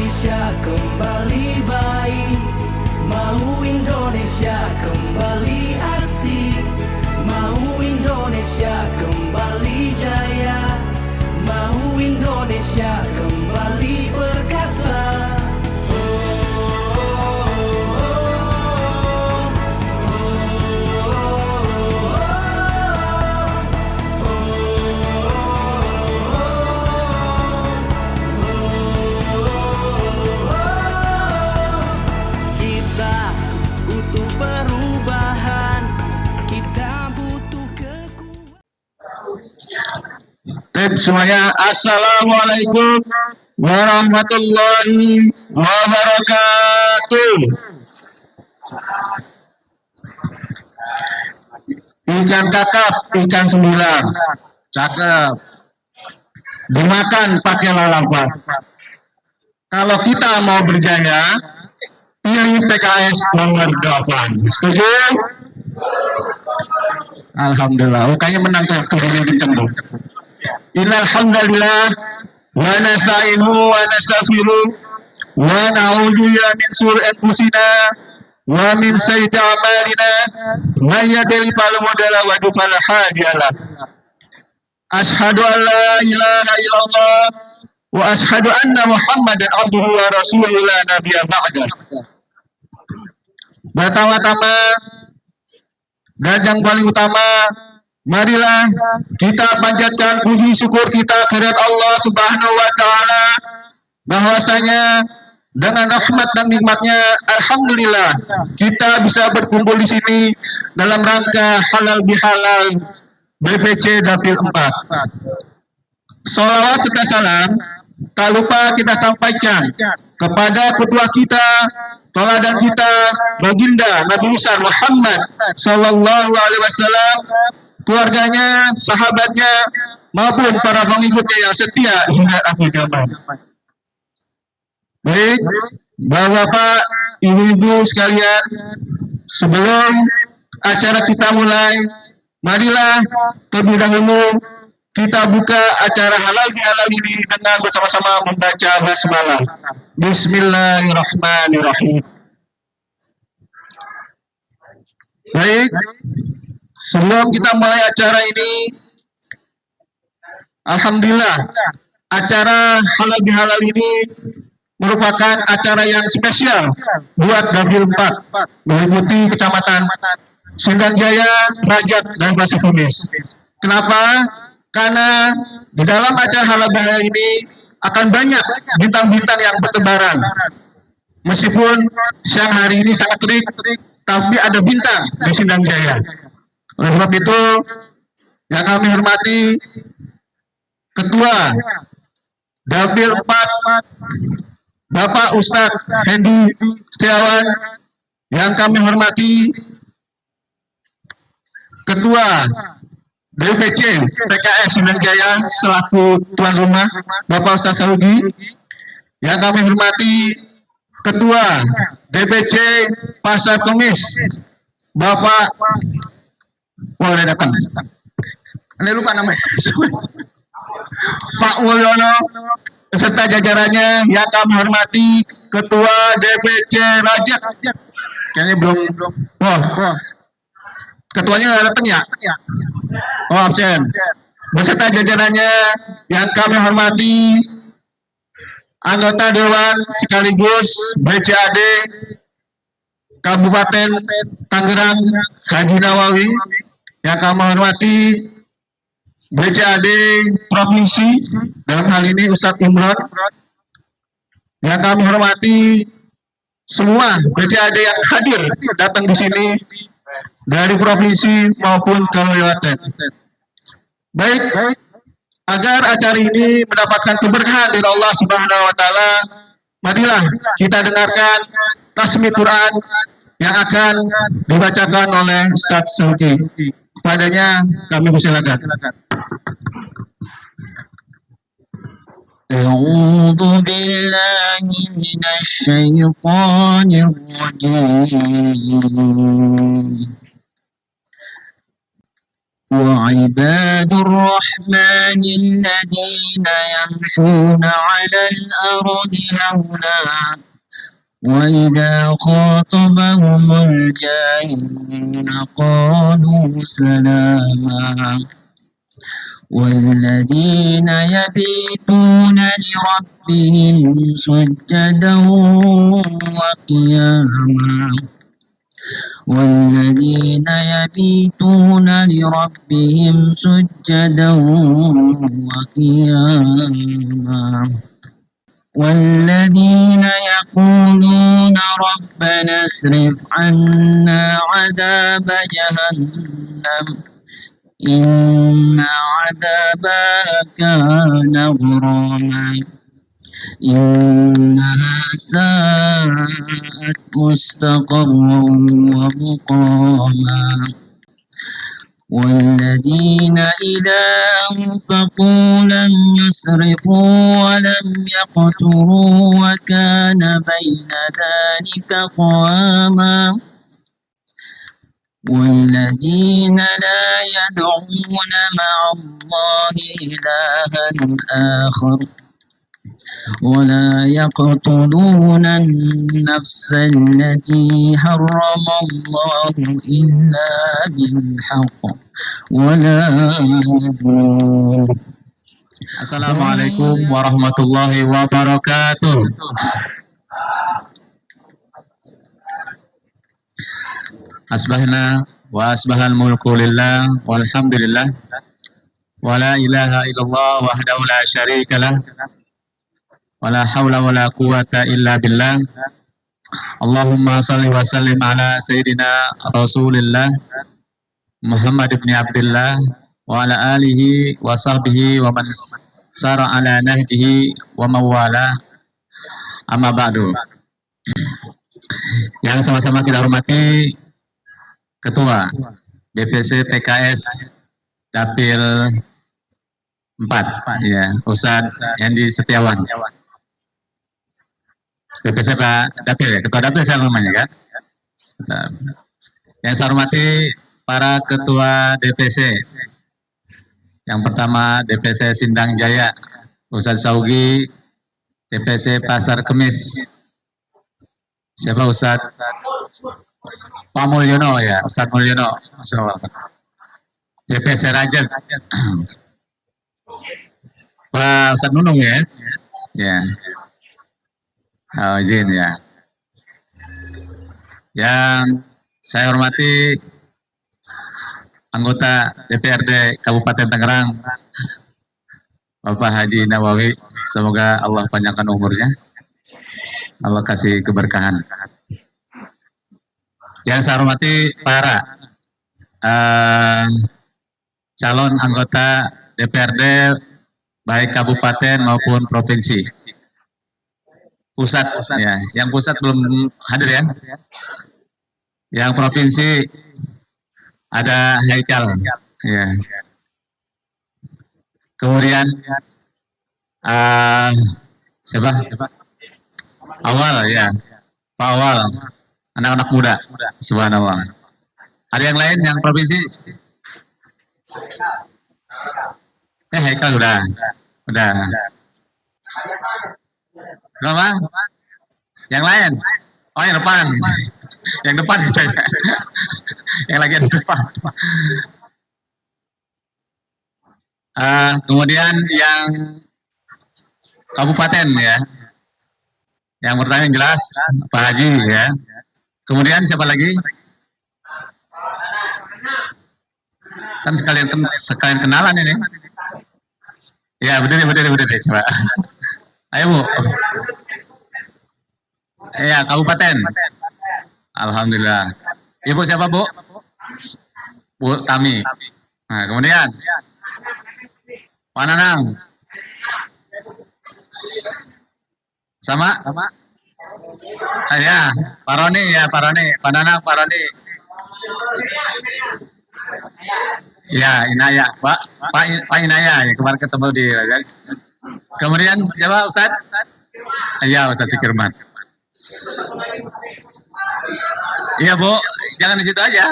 Indonesia kembali baik, mau Indonesia kembali asik, mau Indonesia kembali jaya, mau Indonesia kembali perkasa. Semuanya, assalamualaikum warahmatullahi wabarakatuh. Ikan kakap, ikan sembilan, cakep. Dimakan pakai lalapan. Kalau kita mau berjaya, pilih PKS nomor 8. Setuju? Alhamdulillah. Kayaknya menang tuh, turunnya kenceng tuh. Innal hamdalillah wa nasta'inuhu wa nastaghfiruh wa na'udzu billahi min shururi anfusina wa min sayyiati a'malina may yahdihillahu fala mudilla lahu wa yudlil fala hadiya lahu. Asyhadu an la ilaha illallah wa asyhadu anna Muhammadan abduhu wa rasuluhu la nabiyya ba'da. Pertama-tama dan yang paling utama, marilah kita panjatkan puji syukur kita kepada Allah Subhanahu wa taala bahwasanya dengan rahmat dan nikmatnya alhamdulillah kita bisa berkumpul di sini dalam rangka halal bihalal BPC Dapil 4. Sholawat serta salam tak lupa kita sampaikan kepada ketua kita, teladan kita, baginda Nabi Muhammad sallallahu alaihi wasallam, keluarganya, sahabatnya, maupun para pengikutnya yang setia hingga akhir zaman. Baik, Bapak, Ibu-ibu sekalian, sebelum acara kita mulai, marilah terlebih dahulu kita buka acara halal bihalal ini dengan bersama-sama membaca basmalah. Bismillahirrahmanirrahim. Baik, sebelum kita mulai acara ini, alhamdulillah, acara halal bihalal ini merupakan acara yang spesial buat Dapil 4, meliputi kecamatan Sindang Jaya, Rajak, dan Pasir Kumis. Kenapa? Karena di dalam acara halal bihalal ini akan banyak bintang-bintang yang bertebaran. Meskipun siang hari ini sangat terik, tapi ada bintang di Sindang Jaya. Oleh sebab itu, yang kami hormati Ketua Dapil 4 Bapak Ustadz Hendi Setiawan, yang kami hormati Ketua DPC PKS Sindang Jaya selaku tuan rumah Bapak Ustadz Saudi, yang kami hormati Ketua DPC Pasar Kemis Bapak boleh datang. Anda lupa namanya. Pak Mulyono beserta jajarannya yang kami hormati Ketua DPC Rajak. Kayaknya belum. Oh. Ketuanya nggak datang ya? Oh, absen. Beserta jajarannya yang kami hormati anggota Dewan sekaligus BCAD Kabupaten Tangerang Haji Nawawi, yang kami hormati BCAD Provinsi, dalam hal ini Ustadz Imron, yang kami hormati semua BCAD yang hadir datang di sini dari provinsi maupun kabupaten. Baik, agar acara ini mendapatkan keberkahan dari Allah Subhanahu wa taala, marilah kita dengarkan tasmid Quran yang akan dibacakan oleh Ustadz Saudi. Kepadanya kami persilakan. A'udzu billahi minasy syaithanir rajim. وعباد الرحمن الذين يمشون على الأرض هونا وإذا خاطبهم الجاهلون قالوا سلاما والذين يبيتون لربهم سجدا وقياما والذين يبيتون لربهم سجدا وقياما والذين يقولون ربنا اصرف عنا عذاب جهنم إن عذابها كان غراما إنها ساءت مستقرا ومقاما والذين إذا أنفقوا لم يسرفوا ولم يقتروا وكان بين ذلك قواما والذين لا يدعون مع الله إلها آخر ولا يقتلون النفس التي حرم الله إلا بالحق ولا يزنون. Assalamualaikum warahmatullahi wabarakatuh. Asbahna wa asbahal mulku lillah walhamdulillah wa la ilaha illallah wahdahu la syarikalah wa la hawla wa la quwata illa billah. Allahumma salli wa sallim ala sayyidina rasulillah Muhammad ibn Abdullah wa ala alihi wa sahbihi wa man sara ala nahjihi wa mawala amma ba'du. Yang sama-sama kita hormati Ketua DPC PKS Dapil 4 ya, Ustadz Hendi Setiawan. DPC Pak Dapil ya, Ketua Dapil saya namanya kan. Yang saya hormati para Ketua DPC. Yang pertama DPC Sindang Jaya, Ustadz Saugi, DPC Pasar Kemis. Siapa Ustadz? Pak Mulyono ya, Ustadz Mulyono. Masyaallah. DPC Raja. Pak Ustadz Nunung ya. Ya. Oh, izin ya. Yang saya hormati anggota DPRD Kabupaten Tangerang, Bapak Haji Nawawi, semoga Allah panjangkan umurnya, Allah kasih keberkahan. Yang saya hormati para calon anggota DPRD baik kabupaten maupun provinsi. Pusat ya, yang pusat belum hadir ya. Yang provinsi ada Haikal ya. Kemudian siapa? Awal ya, Pak Awal, anak-anak muda, subhanallah. Ada yang lain yang provinsi? Haikal udah. Kenapa? Yang lain? Oh yang depan. Yang depan yang lagi di depan. Kemudian yang kabupaten ya. Yang pertama yang jelas Pak Haji ya. Kemudian siapa lagi? Kan sekalian kenalan ini. Ya berdiri coba. Ayo Bu. Ya kabupaten. Alhamdulillah. Ibu siapa Bu? Bu Tami. Nah kemudian Pak Nanang. Sama? Ya, Pak Roni ya, Pak Roni. Pak Nanang, Pak Roni. Ya, Inaya. Pak Inaya ya, kemarin ketemu di Raja. Kemudian siapa Ustaz? Iya, Ustaz Sikirman. Iya Bu, jangan di situ aja.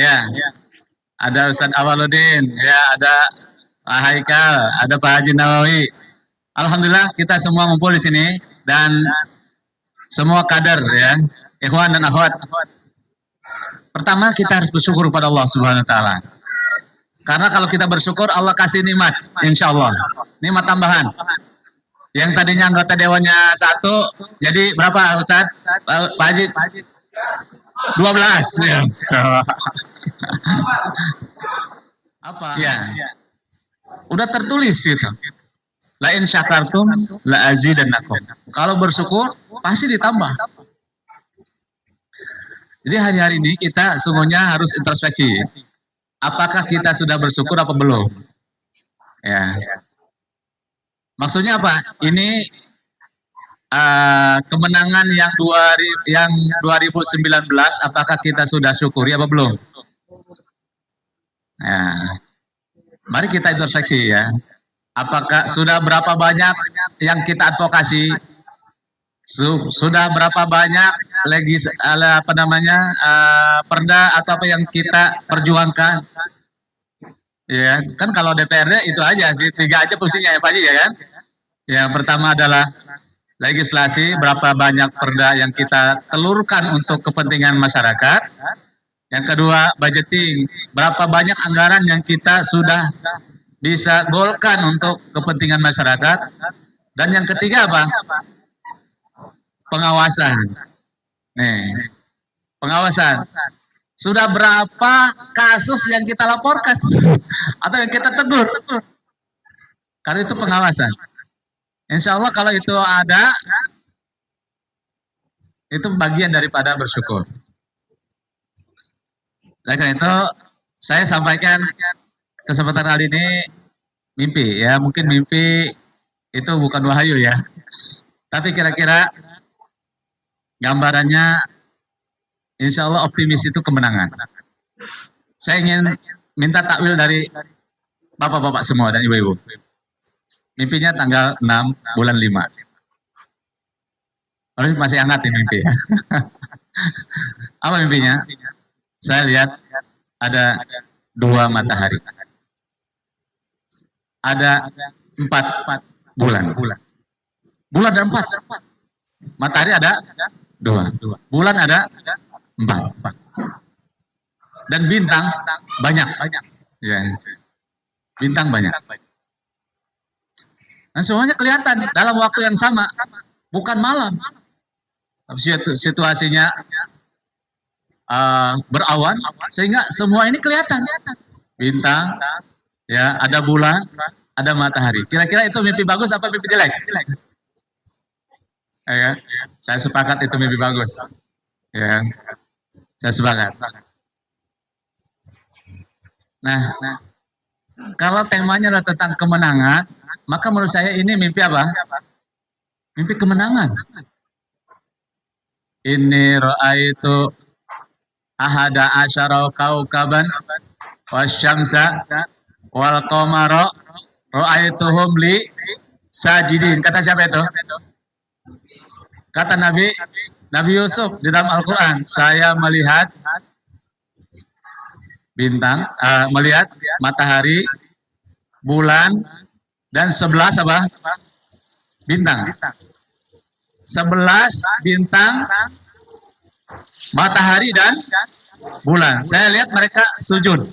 Ya, ada Ustadz Awaludin, ya, ada Pak Haikal, ada Pak Haji Nawawi. Alhamdulillah kita semua ngumpul di sini dan semua kader ya, ikhwan dan akhwat. Pertama kita harus bersyukur kepada Allah Subhanahu wa taala. Karena kalau kita bersyukur Allah kasih nikmat, insya Allah. Nikmat tambahan. Yang tadinya anggota dewannya 1, jadi berapa Ustaz? Pak Haji? 12 ya. So. Apa? Ya. Udah tertulis gitu. La in syakartum la azidannakum. Kalau bersyukur pasti ditambah. Jadi hari-hari ini kita semuanya harus introspeksi. Apakah kita sudah bersyukur apa belum? Ya. Maksudnya apa? Ini kemenangan yang 2019 apakah kita sudah syukuri apa belum? Ya. Mari kita introspeksi ya. Apakah sudah berapa banyak yang kita advokasi? Sudah berapa banyak perda atau apa yang kita perjuangkan? Ya, kan kalau DPRD itu aja sih, 3 aja fungsinya ya Pak Haji ya kan? Yang pertama adalah legislasi, berapa banyak perda yang kita telurkan untuk kepentingan masyarakat. Yang kedua, budgeting, berapa banyak anggaran yang kita sudah bisa golkan untuk kepentingan masyarakat. Dan yang ketiga apa? Pengawasan. Nih, pengawasan. Sudah berapa kasus yang kita laporkan atau yang kita tegur? Karena itu pengawasan. Insya Allah kalau itu ada, itu bagian daripada bersyukur. Oleh karena itu, saya sampaikan kesempatan kali ini mimpi ya, mungkin mimpi itu bukan wahyu ya, tapi kira-kira gambarannya insya Allah optimis itu kemenangan. Saya ingin minta takwil dari bapak-bapak semua dan ibu-ibu. Mimpinya tanggal 6 bulan 5. Masih hangat nih mimpi ya. Apa mimpinya? Saya lihat ada 2 matahari. Ada 4 bulan. Bulan ada 4. Matahari ada 2. Bulan ada 4. Dan bintang banyak. Ya. Bintang banyak. Nah, semuanya kelihatan dalam waktu yang sama. Bukan malam. Situasinya berawan sehingga semua ini kelihatan. Bintang, ya, ada bulan, ada matahari. Kira-kira itu mimpi bagus apa mimpi jelek? Ya, saya sepakat itu mimpi bagus. Ya, saya sepakat. Nah, kalau temanya adalah tentang kemenangan, maka menurut saya ini mimpi apa? Mimpi kemenangan. Inni ra'aitu ahada asyara kaukaban wasyamsa wal qamara ra'aituhum li sajidin. Kata siapa itu? Kata Nabi Yusuf di dalam Al-Quran. Saya melihat bintang, melihat matahari, bulan, dan 11 apa? Bintang. 11 bintang, matahari dan bulan. Saya lihat mereka sujud.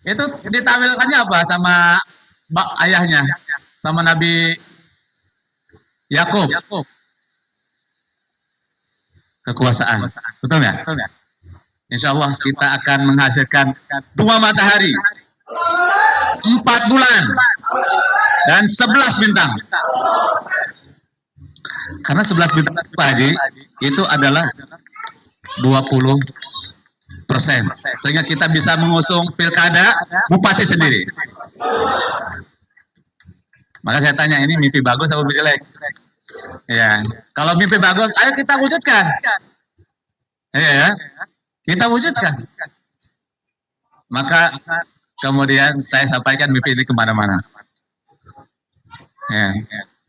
Itu ditampilkannya apa sama ayahnya, sama Nabi Yakub? Kekuasaan. Betul ya? Insya Allah kita akan menghasilkan 2 matahari, 4 bulan, dan 11 bintang. Karena 11 bintang Pak Haji itu adalah 20%. Sehingga kita bisa mengusung pilkada bupati sendiri. Maka saya tanya, ini mimpi bagus atau mimpi jelek? Ya, kalau mimpi bagus, ayo kita wujudkan. Ya, kita wujudkan. Maka kemudian saya sampaikan mimpi ini kemana-mana. Ya,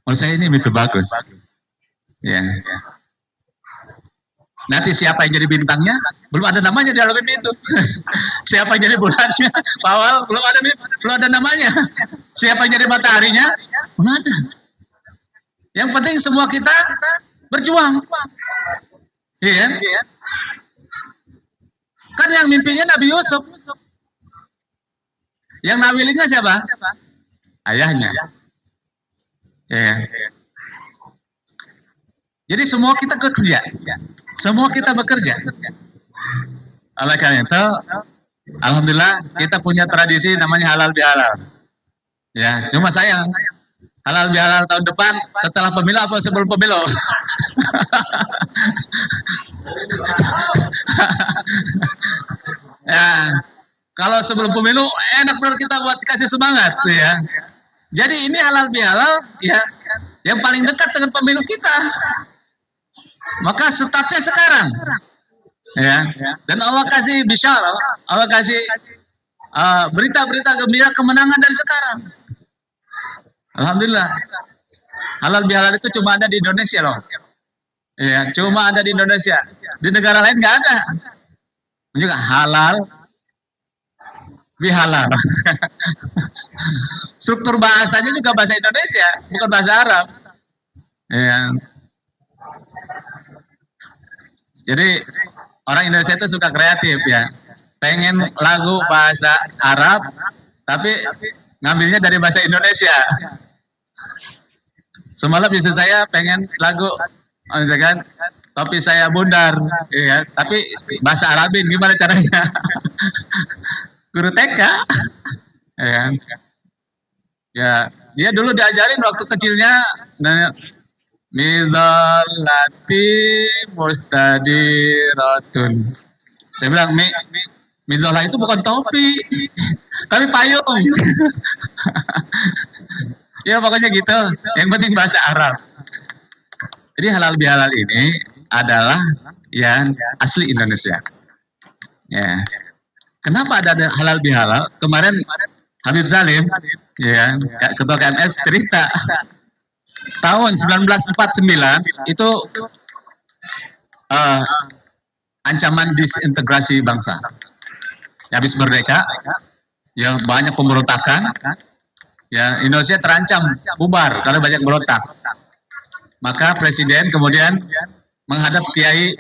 menurut saya ini mimpi bagus. Ya. Nanti siapa yang jadi bintangnya? Belum ada namanya di album itu. Siapa yang jadi bulannya? Pak Awal belum ada namanya. Siapa yang jadi mataharinya? Belum ada. Yang penting semua kita berjuang. Iya. Kan yang mimpinya Nabi Yusuf. Yang nawilinnya siapa? Ayahnya. Ya. Jadi semua kita bekerja. Semua kita bekerja. Oleh karena itu, alhamdulillah kita punya tradisi namanya halal bihalal. Ya, cuma sayang halal bihalal tahun depan setelah pemilu apa sebelum pemilu? Ya, kalau sebelum pemilu enak banget kita buat kasih semangat, ya. Jadi ini halal bihalal, ya, yang paling dekat dengan pemilu kita. Maka startnya sekarang, ya. Dan Allah kasih bisyarah, Allah kasih berita-berita gembira kemenangan dari sekarang. Alhamdulillah. Halal bihalal itu cuma ada di Indonesia loh. Ya, cuma ada di Indonesia. Di negara lain nggak ada. Juga halal bihalal. Struktur bahasanya juga bahasa Indonesia, bukan bahasa Arab. Ya. Jadi orang Indonesia itu suka kreatif ya. Pengen lagu bahasa Arab, tapi ngambilnya dari bahasa Indonesia. Semalam justru saya pengen lagu, misalkan topi saya bundar, ya, tapi bahasa Arabin gimana caranya? Guru TK, ya, dia dulu diajarin waktu kecilnya, Mizolati mustadiratun. Saya bilang, Mizola itu bukan topi, tapi payung. Ya pokoknya gitu. Yang penting bahasa Arab. Jadi halal bihalal ini adalah yang asli Indonesia. Ya. Kenapa ada halal bihalal? Kemarin Habib Salim, ya, ketua KMS cerita. Tahun 1949 itu ancaman disintegrasi bangsa. Habis merdeka, ya banyak pemberontakan, ya Indonesia terancam bubar karena banyak berontak. Maka presiden kemudian menghadap Kiai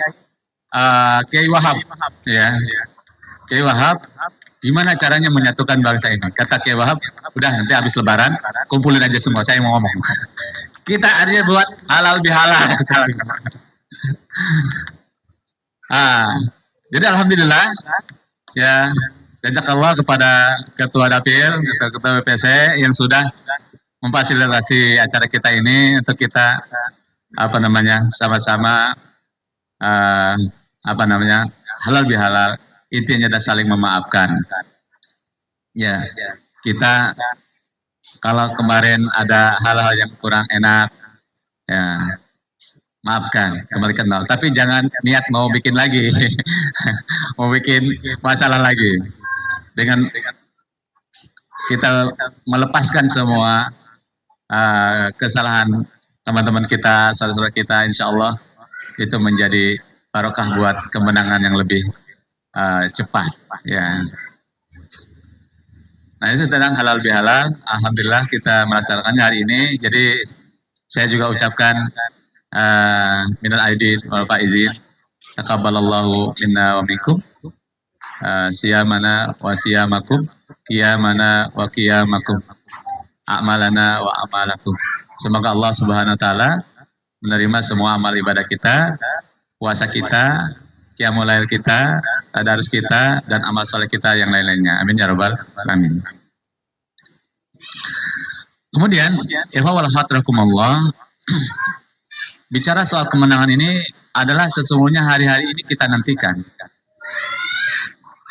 Wahab, ya Kiai Wahab, gimana caranya menyatukan bangsa ini? Kata Kiai Wahab, udah nanti habis Lebaran kumpulin aja semua, saya mau ngomong. Kita akhirnya buat halal bihalal. Jadi alhamdulillah, ya jazakallah kepada Ketua Dapil, Ketua BPC yang sudah memfasilitasi acara kita ini untuk kita sama-sama halal bihalal, intinya adalah saling memaafkan. Ya, kita kalau kemarin ada hal-hal yang kurang enak, ya maafkan, kembalikan nol. Tapi jangan niat mau bikin lagi, mau bikin masalah lagi. Dengan kita melepaskan semua kesalahan teman-teman kita, saudara kita, insya Allah itu menjadi barokah buat kemenangan yang lebih cepat. Ya. Nah itu tentang halal bihalal. Alhamdulillah kita melaksanakannya hari ini. Jadi saya juga ucapkan minal aidin wal faizin. Taqabbalallahu minna wa minkum. Siyamana wa siyamakum. Qiyamana wa qiyamakum. A'malana wa amalakum. Semoga Allah Subhanahu wa taala menerima semua amal ibadah kita, puasa kita, qiyamul lail kita, tadarus kita, dan amal soleh kita yang lain-lainnya. Amin ya rabbal alamin. Kemudian, ikhwal hadrakumullah, bicara soal kemenangan ini adalah sesungguhnya hari-hari ini kita nantikan.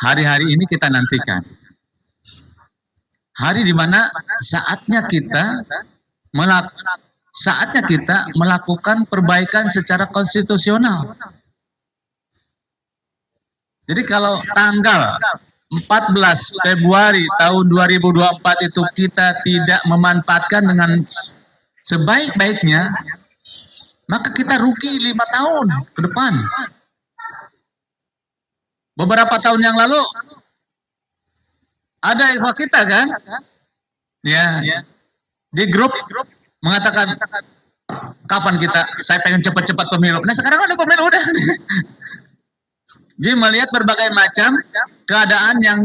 Hari-hari ini kita nantikan. Hari di mana saatnya kita melakukan perbaikan secara konstitusional. Jadi kalau tanggal 14 Februari tahun 2024 itu kita tidak memanfaatkan dengan sebaik-baiknya, maka kita rugi 5 tahun ke depan. beberapa tahun yang lalu ada ikhwah kita kan, ya, di grup mengatakan kapan saya pengen cepat-cepat pemilu. Nah sekarang ada pemilu udah. Jadi melihat berbagai macam keadaan yang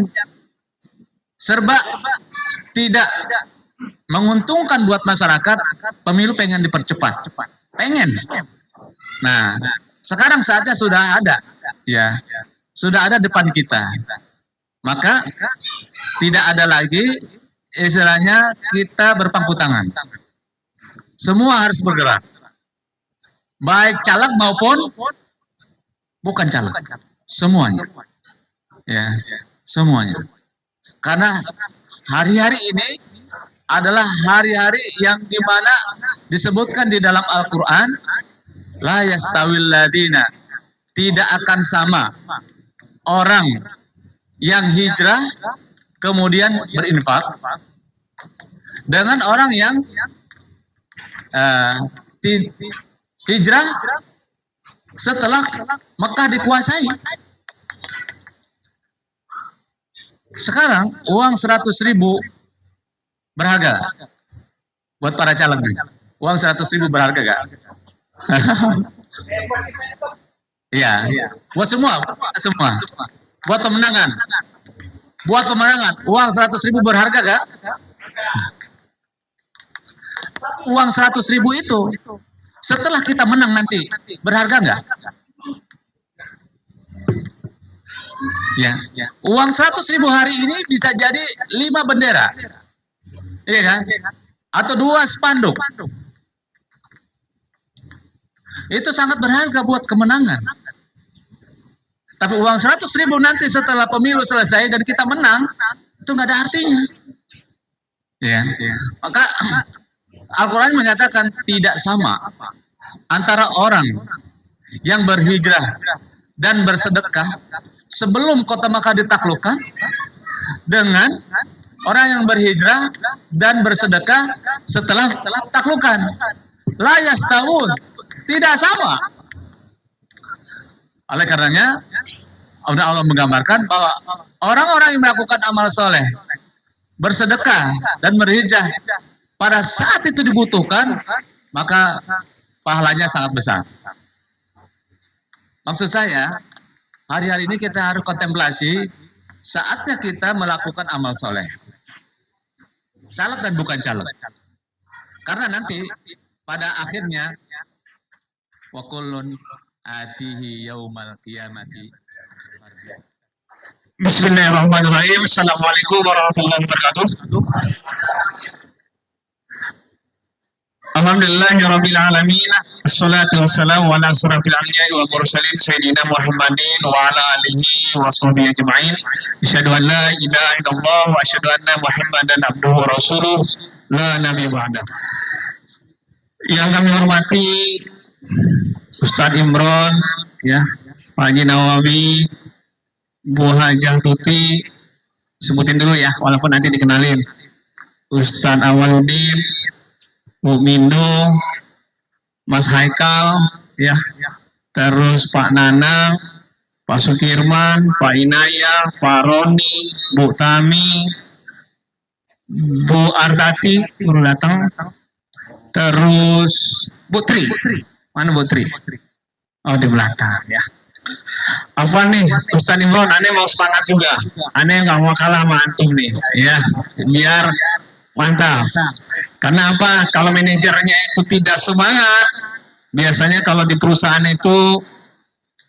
serba tidak menguntungkan buat masyarakat, pemilu pengen dipercepat, pengen. Nah, sekarang saatnya sudah ada, ya, sudah ada depan kita. Maka tidak ada lagi istilahnya kita berpangku tangan. Semua harus bergerak, baik caleg maupun bukan caleg, semuanya, ya, semuanya. Karena hari-hari ini adalah hari-hari yang dimana disebutkan di dalam Al-Quran, la yastawil ladina, tidak akan sama orang yang hijrah kemudian berinfak dengan orang yang hijrah setelah Mekah dikuasai. Sekarang uang 100.000 berharga buat para caleg nih. Uang 100.000 berharga gak? Iya, buat semua. Buat pemenangan. Uang 100.000 berharga gak? Uang 100.000 itu setelah kita menang nanti berharga nggak? Ya, uang 100.000 hari ini bisa jadi 5 bendera, iya kan? Atau 2 spanduk. Itu sangat berharga buat kemenangan. Tapi uang 100.000 nanti setelah pemilu selesai dan kita menang, itu nggak ada artinya. Ya. Maka Al-Quran menyatakan tidak sama antara orang yang berhijrah dan bersedekah sebelum kota Makkah ditaklukkan dengan orang yang berhijrah dan bersedekah setelah taklukan. La yastawun, tidak sama. Oleh karenanya Allah menggambarkan bahwa orang-orang yang melakukan amal soleh, bersedekah dan berhijrah pada saat itu dibutuhkan, maka pahalanya sangat besar. Maksud saya, hari-hari ini kita harus kontemplasi saatnya kita melakukan amal soleh. Caleg dan bukan caleg. Karena nanti pada akhirnya wa kullun atihi yaumal qiyamati. Bismillahirrahmanirrahim. Assalamualaikum warahmatullahi wabarakatuh. Alhamdulillahirabbil alamin. Assalatu wassalamu ala asyrafil anbiya'i wal mursalin sayyidina Muhammadin wa ala alihi wa sahbihi ajma'in. Asyhadu an la ilaha illallah wa asyhadu anna Muhammadan abduhu wa rasuluh la nabiyya ba'da. Yang kami hormati Ustadz Imron, ya, Pak Haji Nawawi, Bu Hajah Tuti, sebutin dulu ya, walaupun nanti dikenalin. Ustadz Awaludin, Bu Mindo, Mas Haikal, ya, terus Pak Nanang, Pak Sukirman, Pak Inaya, Pak Roni, Bu Tami, Bu Ardati, baru datang, terus Bu Tri, mana Bu Tri? Oh, di belakang, ya. Apa nih, Ustadz Imron, aneh mau semangat juga, aneh nggak mau kalah sama antum nih, ya, biar mantap. Karena apa? Kalau manajernya itu tidak semangat, biasanya kalau di perusahaan itu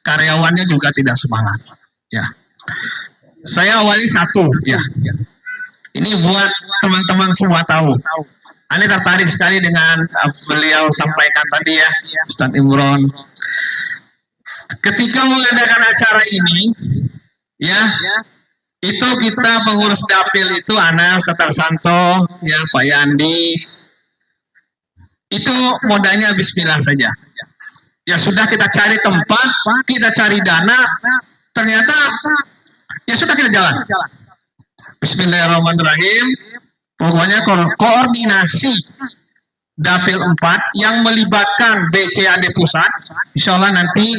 karyawannya juga tidak semangat. Ya, saya awali satu, ya. Ini buat teman-teman semua tahu. Aneh tertarik sekali dengan beliau sampaikan tadi ya, Ustadz Imron. Ketika mengadakan acara ini, ya, itu kita pengurus dapil itu Anas Tatarsanto, ya, Pak Yandi, itu modalnya bismillah saja. Ya sudah, kita cari tempat, kita cari dana, ternyata ya sudah kita jalan. Bismillahirrahmanirrahim. Pokoknya koordinasi Dapil 4 yang melibatkan BCAD pusat. Insya Allah nanti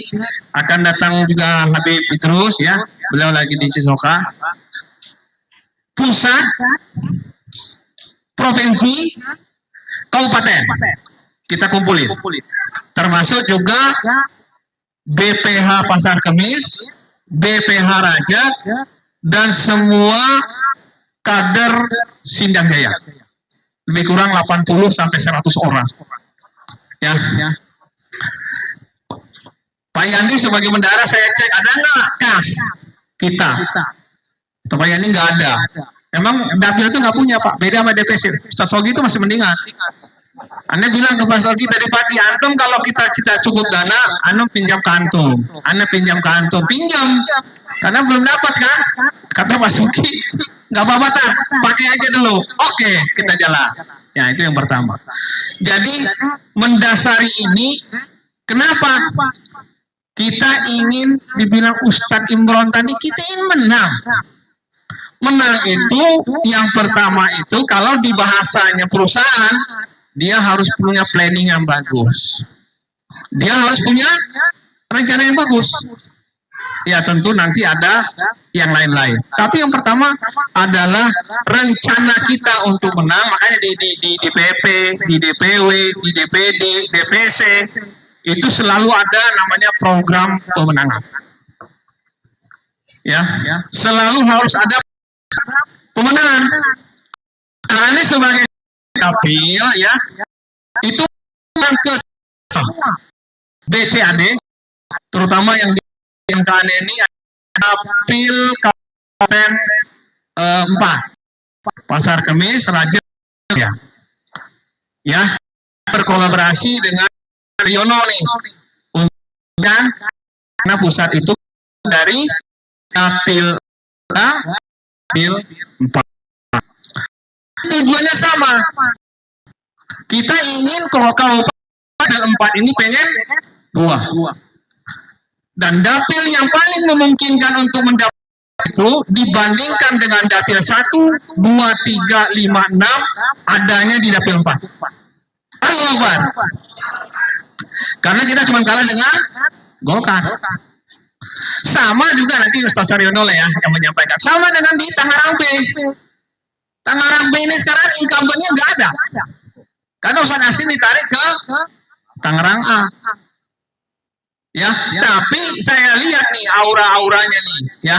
akan datang juga Habib Idrus ya, beliau lagi di Cisoka. Pusat, provinsi, kabupaten kita kumpulin, termasuk juga BPH Pasar Kemis, BPH Raja, dan semua kader Sindang Jaya. Lebih kurang 80 sampai 100 orang. Ya. Pak Yandi sebagai bendahara saya cek ada nggak kas kita. Pak Yandi nggak ada. Emang dapil itu nggak punya Pak. Beda sama DPC. Ustaz Sogi itu masih mendingan. Anda bilang ke Pak Sogi tadi Pati, antum kalau kita cukup dana, anu pinjam ke antum. Anda pinjam ke antum, pinjam. Karena belum dapat kan? Kata Pak Sogi, nggak apa-apa tak, pakai aja dulu. Oke, kita jalan. Ya, itu yang pertama. Jadi mendasari ini, kenapa? Kita ingin dibilang Ustadz Imron tadi, kita ingin menang. Menang itu yang pertama itu kalau di bahasanya perusahaan, dia harus punya planning yang bagus. Dia harus punya rencana yang bagus. Ya tentu nanti ada yang lain-lain. Tapi yang pertama adalah rencana kita untuk menang. Makanya di DPP, di DPW, di DPD, DPC itu selalu ada namanya program pemenangan. Ya, selalu harus ada pemenangan. Karena ini sebagai dapil ya, itu ke BCAD, terutama yang KAD ini dapil Kabupaten 4, Pasar Kemis, Raja ya, berkolaborasi dengan Riono nih, dan karena pusat itu dari dapil 4. Tujuannya sama. Kita ingin kalau Kabupaten 4 ini pengen 2. Dan dapil yang paling memungkinkan untuk mendapat itu dibandingkan dengan dapil 1, 2, 3, 5, 6 adanya di dapil 4. Allahu. Karena kita cuma kalah dengan Golkar. Sama juga nanti Ustaz Saryono ya yang menyampaikan. Sama dengan di Tangerang B. Tangerang B ini sekarang incumbent-nya nggak ada. Karena Ustaz Asin ditarik ke Tangerang A. Ya, tapi saya lihat nih aura-auranya nih, ya.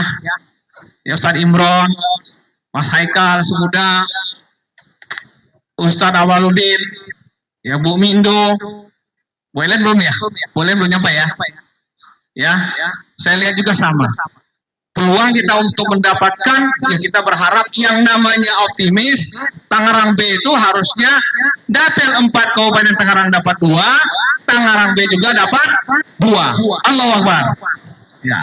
Ya Ustaz Imron, Mas Haikal Semuda, Ustaz Awaludin, ya Bu Mindo. Boleh belum ya? Boleh belum nyampe ya? Ya, saya lihat juga sama. Peluang kita untuk mendapatkan, ya kita berharap yang namanya optimis, Tangerang B itu harusnya dapil 4 Kabupaten Tangerang dapat 2, Tangerang B juga dapat 2. Allahu Akbar. Ya,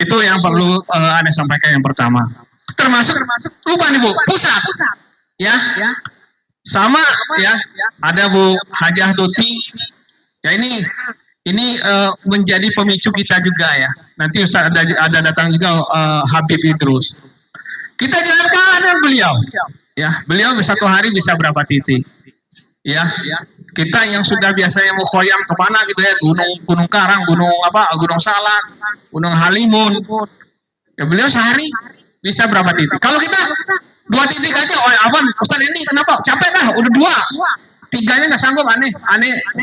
itu yang perlu Anda sampaikan yang pertama. Termasuk lupa nih Bu, pusat. Ya, sama ya. Ada Bu Hajah Tuti. Ya ini menjadi pemicu kita juga ya. Nanti Ustaz ada datang juga Habib Idrus. Kita jangan kalah dengan beliau. Ya, beliau satu hari bisa berapa titik. Ya, kita yang sudah biasanya mukhoyam kemana gitu ya, Gunung Karang, Gunung Salak, Gunung Halimun. Ya beliau sehari bisa berapa titik. Kalau kita 2 titik aja, oh Abang, Ustaz ini kenapa? Capek dah, udah 2. 3-nya nggak sanggup, aneh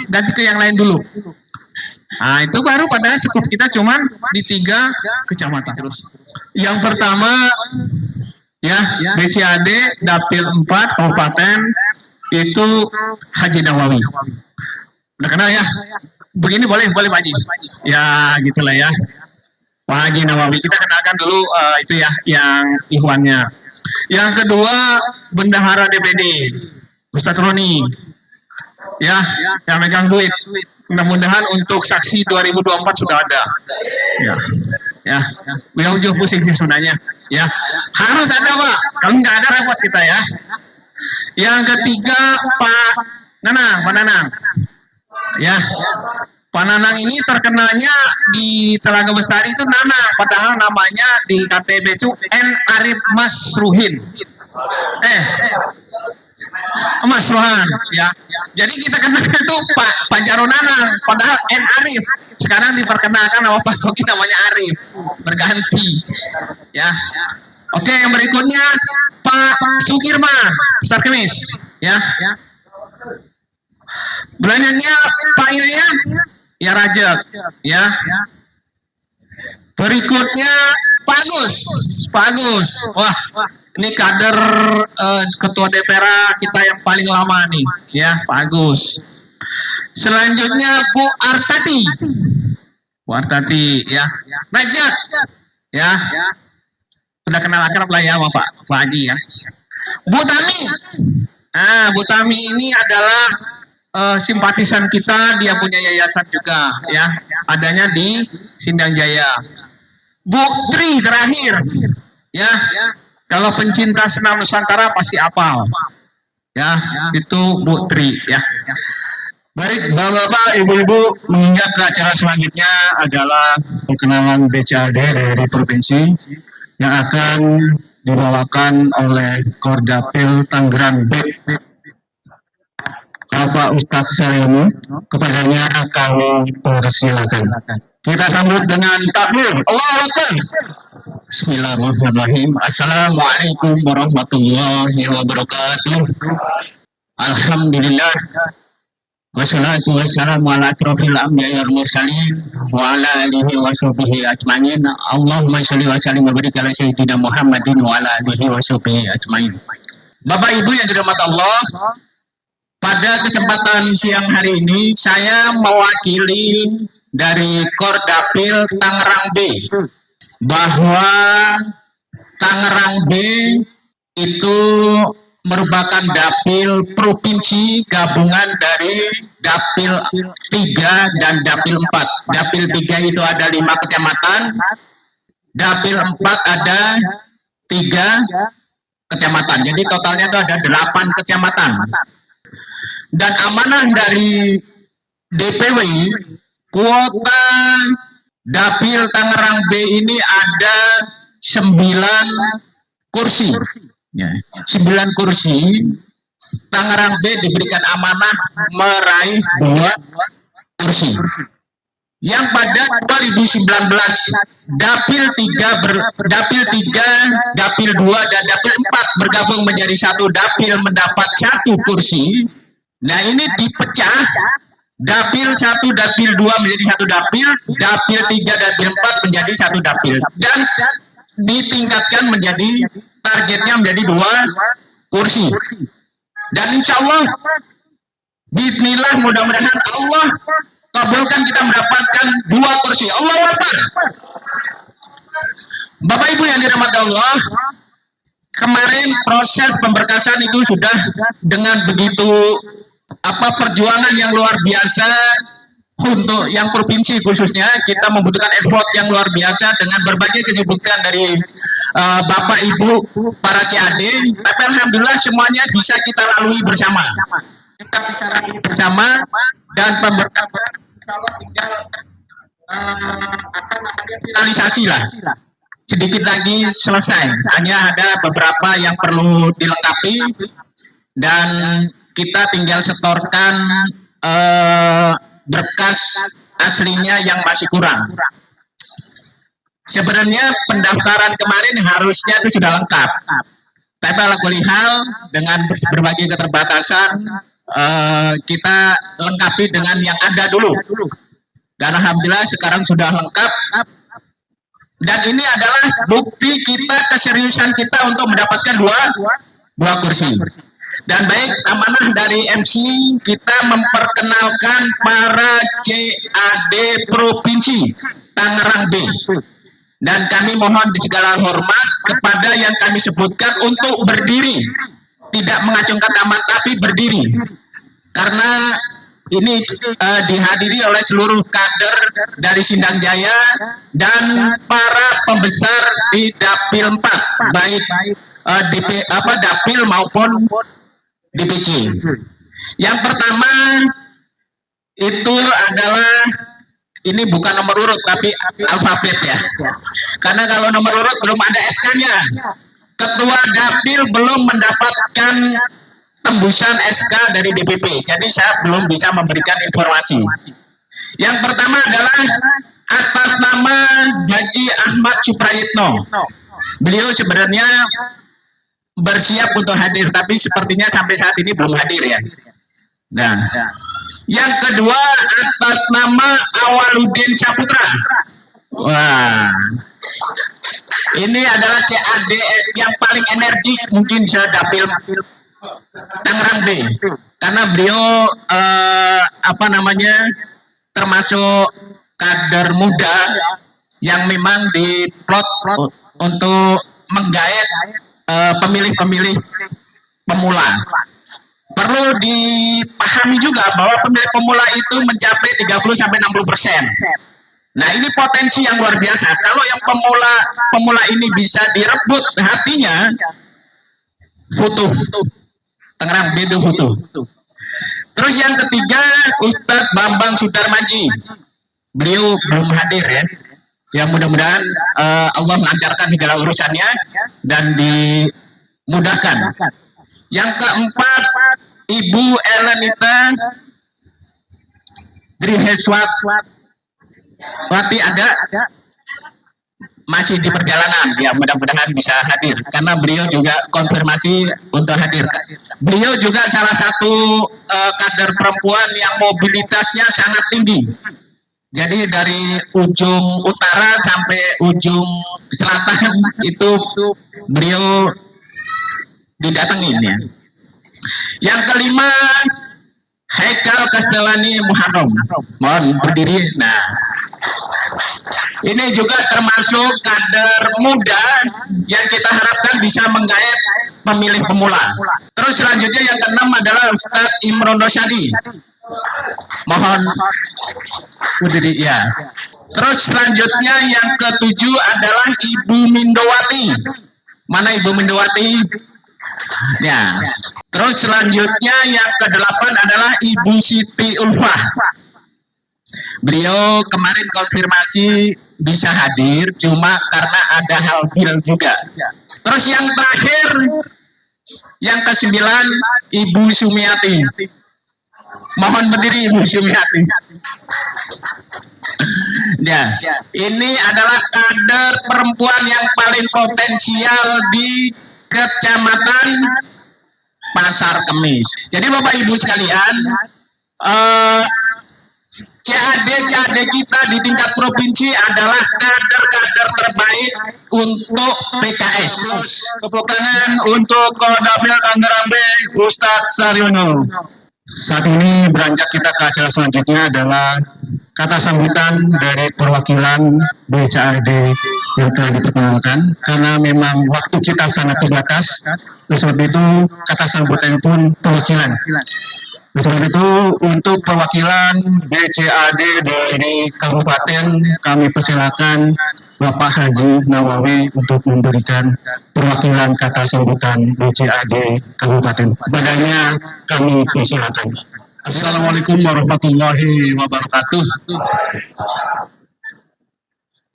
ganti ke yang lain dulu. Nah itu baru padahal skup kita cuman di 3 kecamatan terus. Yang pertama ya BCAD dapil 4 kabupaten itu Haji Nawawi. Udah kenal ya? Begini boleh Pak Haji? Ya gitulah ya. Pak Haji Nawawi kita kenalkan dulu itu ya yang ikhwannya. Yang kedua bendahara DPD Ustadz Roni. Ya, yang megang duit. Mudah-mudahan untuk saksi 2024 sudah ada. Ya. Beliau juga pusing sih sebenarnya. Ya, harus ada Pak. Kalau nggak ada repot kita ya. Yang ketiga Pak Nanang. Ya, Pak Nanang ini terkenalnya di Telaga Bestari itu Nanang, padahal namanya di KTP itu N. Arif Masruhin. Mas Rohan, ya. Jadi kita kenal itu Pak Jarunanang, padahal N Arif. Sekarang diperkenalkan nama Pak Soki namanya Arif, berganti, ya. Oke, yang berikutnya Pak Sukirman, Besar Kemis, ya. Berikutnya Pak Yaya, ya Rajak, ya. Berikutnya Pak Agus, wah. Ini kader ketua DPR kita yang paling lama nih, ya Pak Agus. Selanjutnya Bu Artati, ya. Najat, ya. Udah kenal akrab lah ya sama Pak Haji ya. Bu Tami, Bu Tami ini adalah simpatisan kita, dia punya yayasan juga, ya. Adanya di Sindang Jaya. Bu Tri terakhir, ya. Kalau pencinta senam Nusantara pasti apal, ya, itu Bu Tri, ya. Baik, Bapak-bapak, Ibu-ibu, menginjak ke acara selanjutnya adalah perkenalan BCAD dari provinsi yang akan dibawakan oleh Kordapil Tangerang B. Bapak Ustadz Saryono, kepadanya kami persilakan. Kita sambut dengan takbir. Allahu Akbar. Bismillahirrahmanirrahim. Assalamualaikum warahmatullahi wabarakatuh. Alhamdulillah. Wassalatu wassalamu ala asrofil anbiya'i wal mursalin wa ala alihi wa sahbihi ajmain. Allahumma sholli wa sallim wa barik ala sayyidina Muhammadin wa ala alihi wa sahbihi ajmain. Bapak Ibu yang dirahmati Allah, pada kesempatan siang hari ini saya mewakili dari Kordapil Tangerang B bahwa Tangerang B itu merupakan dapil provinsi gabungan dari dapil 3 dan dapil 4. Dapil 3 itu ada 5 kecamatan, dapil 4 ada 3 kecamatan. Jadi totalnya itu ada 8 kecamatan. Dan amanah dari DPW kuota dapil Tangerang B ini ada 9 kursi. Ya, 9 kursi. Tangerang B diberikan amanah meraih 2 kursi. Yang pada 2019 dapil 3, dapil 2 dan dapil 4 bergabung menjadi satu dapil mendapat 1 kursi. Nah, ini dipecah dapil 1, dapil 2 menjadi 1 dapil, dapil 3, dapil 4 menjadi 1 dapil, dan ditingkatkan menjadi targetnya menjadi 2 kursi. Dan insya Allah bismillah, mudah-mudahan Allah kabulkan kita mendapatkan 2 kursi. Allahu Akbar. Bapak Ibu yang dirahmati Allah, kemarin proses pemberkasan itu sudah dengan begitu perjuangan yang luar biasa. Untuk yang provinsi khususnya kita membutuhkan effort yang luar biasa dengan berbagai kesibukan dari Bapak Ibu para CAD, tapi alhamdulillah semuanya bisa kita lalui bersama. Kita bisa lalui bersama dan pemberkasan tinggal finalisasi lah. Sedikit lagi selesai. Hanya ada beberapa yang perlu dilengkapi dan kita tinggal setorkan berkas aslinya yang masih kurang. Sebenarnya pendaftaran kemarin harusnya itu sudah lengkap, tapi ala kulli hal dengan berbagai keterbatasan kita lengkapi dengan yang ada dulu. Dan alhamdulillah sekarang sudah lengkap. Dan ini adalah bukti kita, keseriusan kita untuk mendapatkan 2 kursi. Dan baik, amanah dari MC kita memperkenalkan para CAD Provinsi Tangerang B. Dan kami mohon di segala hormat kepada yang kami sebutkan untuk berdiri. Tidak mengacungkan tangan tapi berdiri. Karena ini dihadiri oleh seluruh kader dari Sindang Jaya dan para pembesar di Dapil 4. Baik Dapil maupun DPC. Yang pertama itu adalah, ini bukan nomor urut tapi alfabet ya. Karena kalau nomor urut belum ada SK-nya. Ketua Dapil belum mendapatkan tembusan SK dari DPP. Jadi saya belum bisa memberikan informasi. Yang pertama adalah atas nama Haji Ahmad Suprayitno. Beliau sebenarnya bersiap untuk hadir, tapi sepertinya sampai saat ini belum hadir ya. Nah, yang kedua atas nama Awaludin Saputra. Wah, ini adalah CAD yang paling energik mungkin bisa dapil Tangerang B, karena beliau termasuk kader muda yang memang diplot untuk menggait pemilih-pemilih pemula. Perlu dipahami juga bahwa pemilih pemula itu mencapai 30-60%. Nah, ini potensi yang luar biasa. Kalau yang pemula ini bisa direbut hatinya, Futuh Tangerang B itu Futuh. Terus yang ketiga Ustadz Bambang Sudarmaji. Beliau belum hadir ya. Ya mudah-mudahan Allah melancarkan segala urusannya dan dimudahkan. Yang keempat Ibu Elenita Driheswati ada masih di perjalanan, ya mudah-mudahan bisa hadir karena beliau juga konfirmasi untuk hadir. Beliau juga salah satu kader perempuan yang mobilitasnya sangat tinggi. Jadi dari ujung utara sampai ujung selatan itu beliau didatengin ya. Yang kelima Haikal Kastelani Muharram. Mohon berdiri. Nah, ini juga termasuk kader muda yang kita harapkan bisa menggait pemilih pemula. Terus selanjutnya yang keenam adalah Ustadz Imron Rosyadi. Mohon berdiri ya. Terus selanjutnya yang ketujuh adalah Ibu Mindowati. Mana Ibu Mindowati? Ya. Terus selanjutnya yang kedelapan adalah Ibu Siti Ulfah. Beliau kemarin konfirmasi bisa hadir, cuma karena ada hal bil juga. Terus yang terakhir, yang kesembilan Ibu Sumiati. Mohon berdiri Ibu Sumiati. Ya, ini adalah kader perempuan yang paling potensial di Kecamatan Pasar Kemis. Jadi Bapak Ibu sekalian, CAD kita di tingkat provinsi adalah kader-kader terbaik untuk PKS. Tepuk tangan untuk Kodapil Tangerang B, Ustadz Saryono. Saat ini beranjak kita ke acara selanjutnya adalah kata sambutan dari perwakilan BCAD yang telah diperkenalkan. Karena memang waktu kita sangat terbatas, oleh sebab itu kata sambutan pun perwakilan. Oleh sebab itu untuk perwakilan BCAD dari Kabupaten kami persilakan Bapak Haji Nawawi untuk memberikan perwakilan kata sambutan BCAD Kabupaten. Kepadanya kami persilakan. Assalamualaikum warahmatullahi wabarakatuh.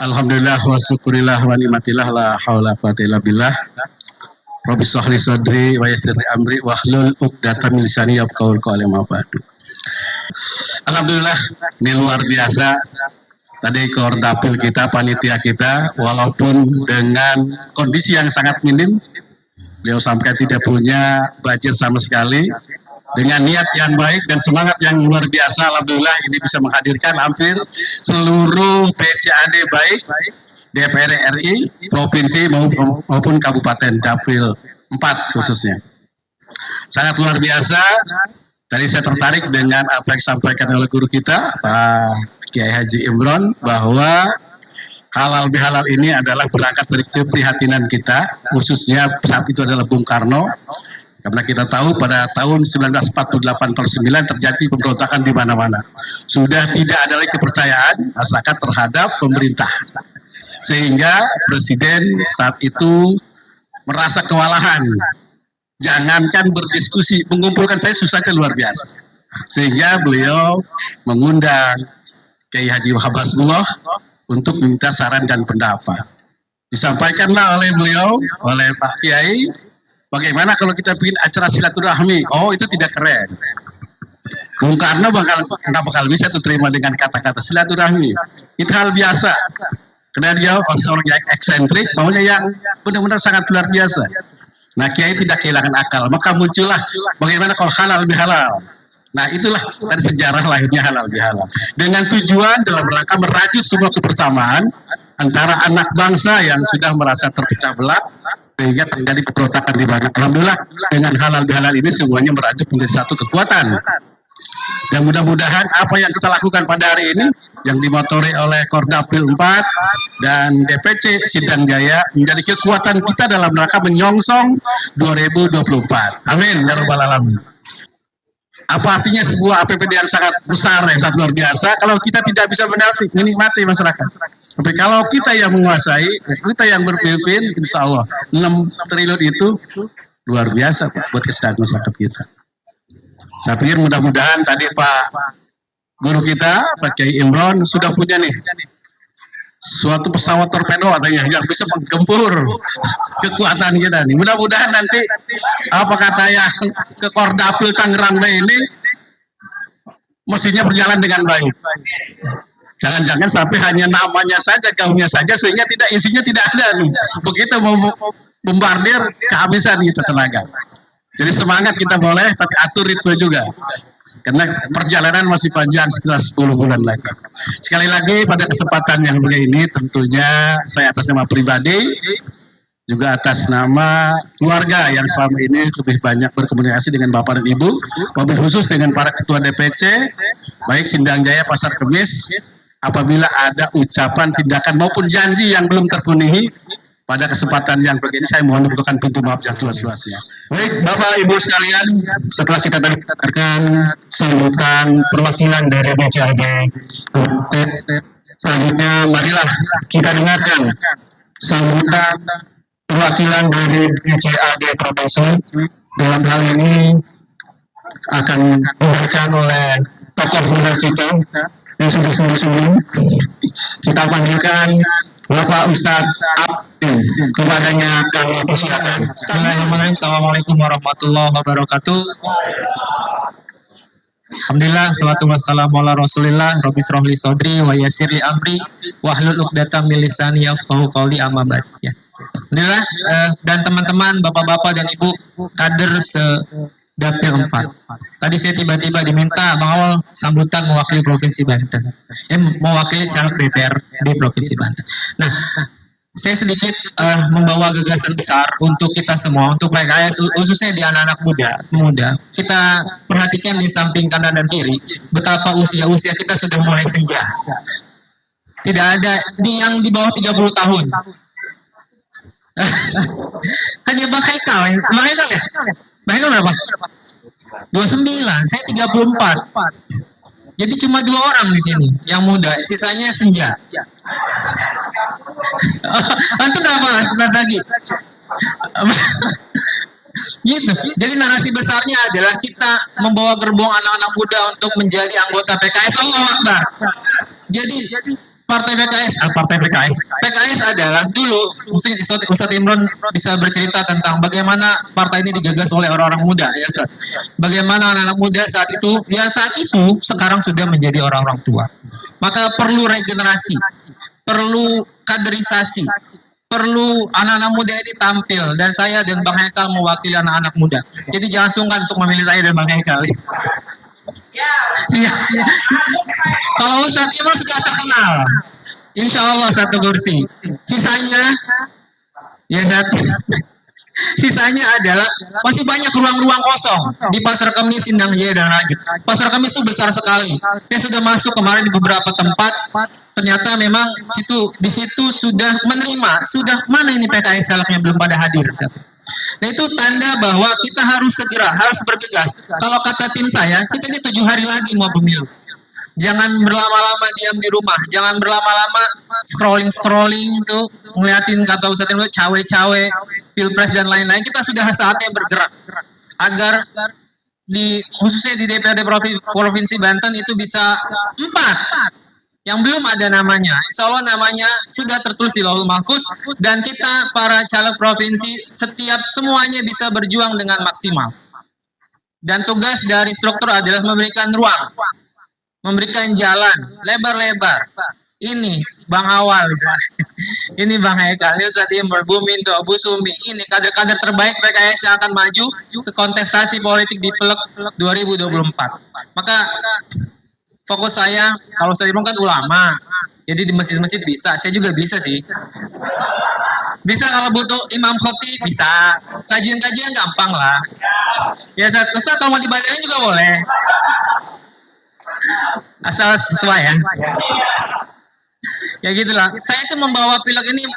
Alhamdulillah wa syukurillah wa nikmatillah la haula wa quwwata illa billah. Rabbi shrah li sadri wa yassir li amri wahlul 'uqdatam min lisani yafqahu qawli ma ba'du. Alhamdulillah, ini luar biasa. Tadi koordinapil kita, panitia kita, walaupun dengan kondisi yang sangat minim, beliau sampaikan tidak punya budget sama sekali. Dengan niat yang baik dan semangat yang luar biasa, alhamdulillah ini bisa menghadirkan hampir seluruh BCAD baik DPR RI, provinsi maupun kabupaten dapil 4 khususnya. Sangat luar biasa. Tadi saya tertarik dengan apa yang disampaikan oleh guru kita, Pak Kiai Haji Imron, bahwa halal bihalal ini adalah berangkat dari keprihatinan kita, khususnya saat itu adalah Bung Karno. Karena kita tahu pada tahun 1948-49 terjadi pemberontakan di mana-mana. Sudah tidak ada lagi kepercayaan masyarakat terhadap pemerintah. Sehingga Presiden saat itu merasa kewalahan. Jangankan berdiskusi, mengumpulkan saya susahnya luar biasa. Sehingga beliau mengundang Kiai Haji Wahab Hasbullah untuk meminta saran dan pendapat. Disampaikanlah oleh beliau, oleh Pak Kiai, Bagaimana kalau kita bikin acara silaturahmi? Oh, itu tidak keren. Bung Karno nggak bakal bisa tuh terima dengan kata-kata silaturahmi. Itu hal biasa. Karena dia seorang yang eksentrik, maunya yang benar-benar sangat luar biasa. Nah, Kiai tidak kehilangan akal. Maka muncullah bagaimana kalau halal bihalal. Nah, itulah dari sejarah lahirnya halal bihalal. Dengan tujuan dalam rangka merajut sebuah kebersamaan antara anak bangsa yang sudah merasa terpecah belah sehingga terjadi keberontakan di mana. Alhamdulillah dengan halal bihalal ini semuanya merajut menjadi satu kekuatan. Dan mudah-mudahan apa yang kita lakukan pada hari ini yang dimotori oleh Kordapil 4 dan DPC Sindang Jaya menjadi kekuatan kita dalam rangka menyongsong 2024. Amin ya rabbal alamin. Apa artinya sebuah APBD yang sangat besar, yang sangat luar biasa kalau kita tidak bisa menikmati masyarakat. Tapi kalau kita yang menguasai, kita yang berpimpin, insya Allah 6 triliun itu luar biasa Pak, buat kesehatan masyarakat kita. Saya pikir mudah-mudahan tadi Pak Guru kita, Pak Kiai Imron sudah punya nih suatu pesawat torpedo katanya yang bisa menggempur kekuatan kita nih. Mudah-mudahan nanti apa kata yang ke Kordapil Tangerang Bay ini mestinya berjalan dengan baik. Jangan-jangan sampai hanya namanya saja, gaungnya saja sehingga isinya tidak ada nih. Begitu mau bombardir kehabisan kita tenaga. Jadi semangat kita boleh, tapi atur ritme juga. Karena perjalanan masih panjang sekitar 10 bulan lagi. Sekali lagi pada kesempatan yang begini tentunya saya atas nama pribadi juga atas nama keluarga yang selama ini lebih banyak berkomunikasi dengan Bapak dan Ibu, wabil khusus dengan para ketua DPC baik Sindang Jaya Pasar Kemis. Apabila ada ucapan, tindakan maupun janji yang belum terpenuhi pada kesempatan yang begini, saya mohon membukakan pintu maaf yang seluas-luasnya. Baik, Bapak Ibu sekalian, setelah kita tadi katakan sambutan perwakilan dari BCAD, selanjutnya marilah kita dengarkan sambutan perwakilan dari BCAD Provinsi. Dalam hal ini akan diberikan oleh tokoh muda kita yang sudah sebelum kita panggilkan Bapak Ustadz Abdin. Kepadanya kami persilakan. Bismillahirrahmanirrahim. Assalamualaikum warahmatullahi wabarakatuh. Alhamdulillah, salatu wassalamu ala rasulillah. Rabbi shrahli sodri wa yassirli amri wahlul 'uqdatam min lisani yafqahu qawli, amma ba'd. Ya. Alhamdulillah, dan teman-teman, bapak-bapak dan ibu kader Dapil 4. Tadi saya tiba-tiba diminta Bang Awal sambutan mewakili Provinsi Banten. Mewakili caleg DPR di Provinsi Banten. Nah, saya sedikit membawa gagasan besar untuk kita semua, untuk PKS, khususnya di anak-anak muda. Kita perhatikan di samping kanan dan kiri, betapa usia kita sudah mulai senja. Tidak ada yang di bawah 30 tahun. Hanya Bang Haikal ya? Bang Haikal berapa? 29, saya 34. Jadi cuma 2 orang di sini yang muda, sisanya senja. Antum berapa lagi? Gitu. Jadi narasi besarnya adalah kita membawa gerbong anak-anak muda untuk menjadi anggota PKS. Allahu Akbar. Jadi PKS adalah dulu mungkin Ustadz Imron bisa bercerita tentang bagaimana partai ini digagas oleh orang-orang muda ya Ustadz. Bagaimana anak-anak muda saat itu sekarang sudah menjadi orang-orang tua. Maka perlu regenerasi, perlu kaderisasi, perlu anak-anak muda ini tampil, dan saya dan Bang Haikal mewakili anak-anak muda. Jadi jangan sungkan untuk memilih saya dan Bang Haikal. Kalau Ustadz Imron sudah terkenal, insya Allah 1 kursi. Sisanya adalah masih banyak ruang-ruang kosong di Pasar Kemis, Sindang Jaya dan Rajut. Pasar Kemis itu besar sekali. Saya sudah masuk kemarin di beberapa tempat. Ternyata memang di situ sudah menerima, mana ini PKS calegnya belum pada hadir. Nah, itu tanda bahwa kita harus bergegas. Kalau kata tim saya, kita ini 7 hari lagi mau pemilu. Jangan berlama-lama diam di rumah, jangan berlama-lama scrolling tuh ngeliatin kata Ustadz Imron cawe-cawe pilpres dan lain-lain. Kita sudah saatnya bergerak agar khususnya di DPRD Provinsi Banten itu bisa 4 yang belum ada namanya. Insya Allah namanya sudah tertulis di Lauhul Mahfuz, dan kita para caleg provinsi setiap semuanya bisa berjuang dengan maksimal. Dan tugas dari struktur adalah memberikan ruang, memberikan jalan lebar-lebar. Ini Bang Awal, ini Bang Haikal, ini Ustadz Imron, Bu Minto, Bu Sumi, ini kader-kader terbaik PKS yang akan maju ke kontestasi politik di Pelek 2024. Maka fokus saya, kalau saya kan ulama, jadi di masjid-masjid bisa, saya juga bisa sih. Bisa kalau butuh imam khotib, bisa. Kajian-kajian gampang lah. Ya Ustaz, kalau mau dibacain juga boleh. Asal sesuai ya. Ya gitulah. Saya itu membawa pilek ini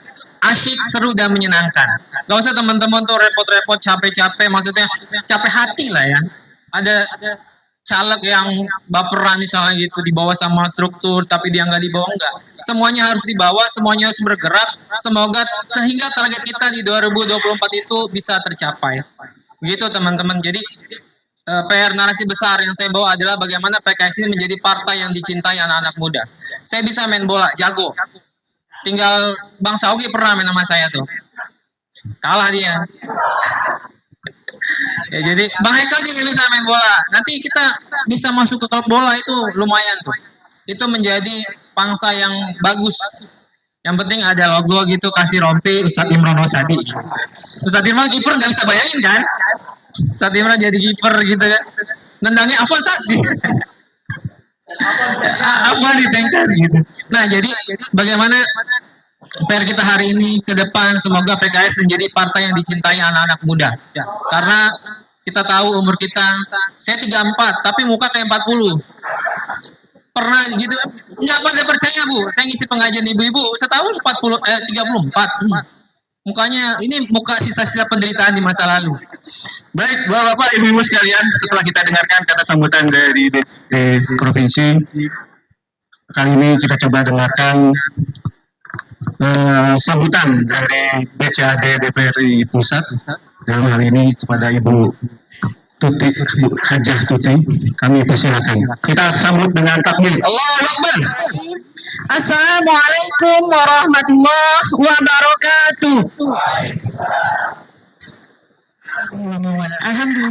asyik, seru, dan menyenangkan. Gak usah teman-teman tuh repot-repot, capek-capek, maksudnya capek hati lah ya. Ada caleg yang baperan misalnya gitu, dibawa sama struktur tapi dia nggak dibawa, enggak, semuanya harus dibawa, semuanya harus bergerak, semoga sehingga target kita di 2024 itu bisa tercapai begitu teman-teman. Jadi PR narasi besar yang saya bawa adalah bagaimana PKS ini menjadi partai yang dicintai anak-anak muda. Saya bisa main bola, jago, tinggal Bang Saugi pernah main sama saya tuh, kalah dia. Ya, jadi Bang Haikal juga bisa main bola. Nanti kita bisa masuk ke klub bola, itu lumayan tuh. Itu menjadi pangsa yang bagus. Yang penting ada logo gitu, kasih rompi Ustadz Imron Rosadi. Ustadz Imron kiper nggak bisa bayangin kan? Ustadz Imron jadi kiper gitu kan. Nendangnya Afwan tadi. Afwan di tengkas gitu. Nah, jadi bagaimana PR kita hari ini ke depan, semoga PKS menjadi partai yang dicintai anak-anak muda. Karena kita tahu umur kita, saya 34, tapi muka kayak 40. Pernah gitu, nggak pada percaya Bu, saya ngisi pengajian ibu-ibu, setahun 34. Mukanya, ini muka sisa-sisa penderitaan di masa lalu. Baik, Bapak, Ibu-Ibu sekalian, setelah kita dengarkan kata sambutan dari provinsi, kali ini kita coba dengarkan sambutan dari BCAD DPRI Pusat, dalam hal ini kepada Ibu Tuti, Bu Hajah Tuti, kami persilakan. Kita sambut dengan takbir. Allahu Akbar. Assalamualaikum warahmatullahi wabarakatuh.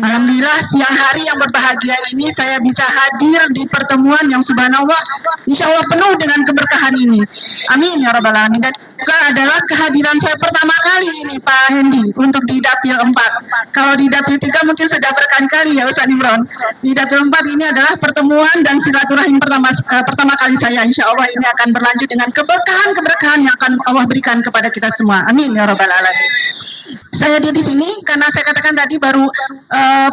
Alhamdulillah siang hari yang berbahagia ini saya bisa hadir di pertemuan yang subhanallah insya Allah penuh dengan keberkahan ini. Amin ya rabbal alamin. Dan juga adalah kehadiran saya pertama kali ini Pak Hendi untuk di Dapil 4. Kalau di Dapil 3 mungkin sudah berkali-kali ya Ustaz Imron. Di Dapil 4 ini adalah pertemuan dan silaturahim pertama kali saya. Insya Allah ini akan berlanjut dengan keberkahan yang akan Allah berikan kepada kita semua. Amin ya rabbal alamin. Saya di sini karena saya katakan tadi baru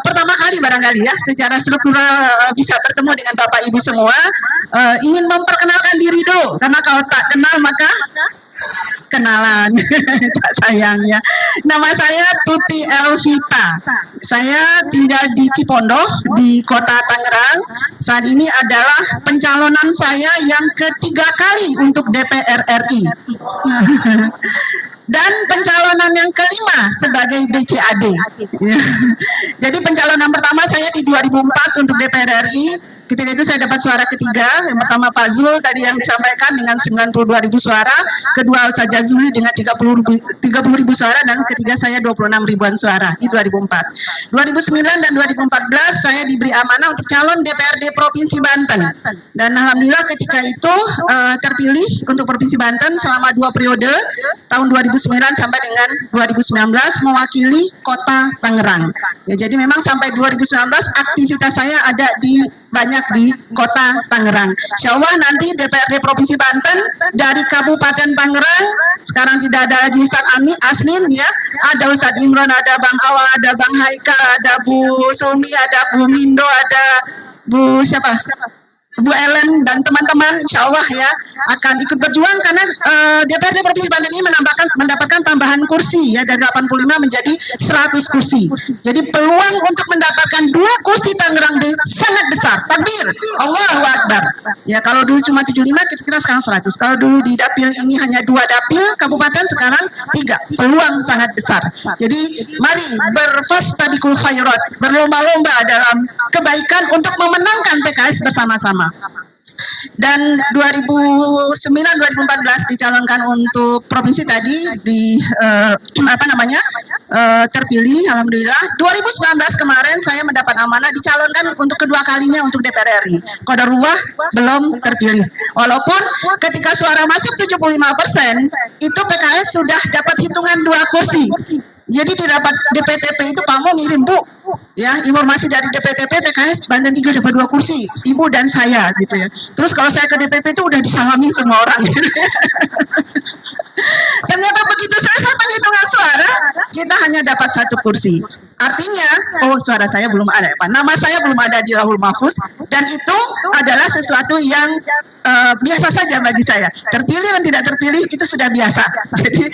pertama kali barangkali ya secara struktural bisa bertemu dengan Bapak Ibu semua, ingin memperkenalkan diri dulu karena kalau tak kenal maka kenalan. Tak sayang ya. Nama saya Tuti Elvita. Saya tinggal di Cipondoh di Kota Tangerang. Saat ini adalah pencalonan saya yang ketiga kali untuk DPR RI. Dan pencalonan yang kelima sebagai BCAD. Jadi pencalonan pertama saya di 2004 untuk DPR RI. Ketika itu saya dapat suara ketiga. Yang pertama Pak Zul tadi yang disampaikan dengan 92.000 suara, kedua Ustaz Jazuli dengan 30.000 suara, dan ketiga saya 26 ribuan suara di 2004. 2009 dan 2014 saya diberi amanah untuk calon DPRD Provinsi Banten. Dan alhamdulillah ketika itu terpilih untuk Provinsi Banten selama 2 periode tahun 2009 sampai dengan 2019 mewakili Kota Tangerang. Ya, jadi memang sampai 2019 aktivitas saya ada banyak di Kota Tangerang. Insya Allah nanti DPRD Provinsi Banten dari Kabupaten Tangerang sekarang tidak ada lagi Ustadz Asnin ya, ada Ustadz Imron, ada Bang Awal, ada Bang Haikal, ada Bu Sumi, ada Bu Mindo, ada Bu siapa? Bu Ellen dan teman-teman insya Allah ya akan ikut berjuang karena DPRD Provinsi Banten ini mendapatkan tambahan kursi ya dari 85 menjadi 100 kursi. Jadi peluang untuk mendapatkan 2 kursi Tangerang sangat besar. Takbir, Allahu Akbar. Ya kalau dulu cuma 75 kita sekarang 100. Kalau dulu di dapil ini hanya 2 dapil kabupaten, sekarang 3. Peluang sangat besar. Jadi mari berfastabiqul khairat, berlomba-lomba dalam kebaikan untuk memenangkan PKS bersama-sama. Dan 2009-2014 dicalonkan untuk provinsi tadi terpilih, alhamdulillah. 2019 kemarin saya mendapat amanah dicalonkan untuk kedua kalinya untuk DPR RI. Qadarullah belum terpilih. Walaupun ketika suara masuk 75%, itu PKS sudah dapat hitungan 2 kursi. Jadi di rapat DPTP itu Pak Mo ngirim, Bu, ya informasi dari DPTP PKS Banten 3 dapat 2 kursi, Ibu dan saya gitu ya. Terus kalau saya ke DPP itu udah disalamin semua orang gitu. Ternyata begitu selesai penghitungan suara, kita hanya dapat 1 kursi. Artinya, suara saya belum ada, Pak. Nama saya belum ada di Lauhul Mahfuz, dan itu adalah sesuatu yang biasa saja bagi saya. Terpilih dan tidak terpilih itu sudah biasa. Jadi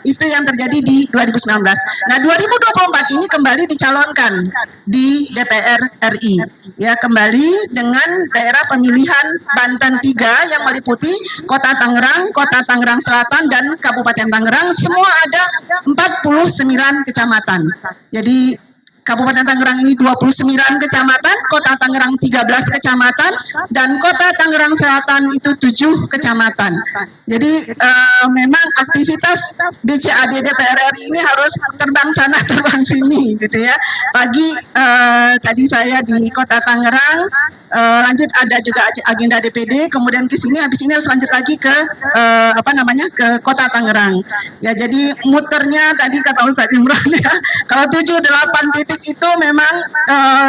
itu yang terjadi di 2019. Nah, 2024 ini kembali dicalonkan di DPR RI. Ya, kembali dengan daerah pemilihan Banten 3 yang meliputi Kota Tangerang Selatan, dan Kabupaten Tangerang. Semua ada 49 kecamatan. Jadi Kabupaten Tangerang ini 29 kecamatan, Kota Tangerang 13 kecamatan, dan Kota Tangerang Selatan itu 7 kecamatan. Jadi memang aktivitas DCAD DPR RI ini harus terbang sana terbang sini gitu ya. Pagi tadi saya di Kota Tangerang, lanjut ada juga agenda DPD, kemudian ke sini, habis ini harus lanjut lagi ke ke Kota Tangerang. Ya, jadi muternya tadi kata Ustaz Imran ya, kalau 7-8 titik itu memang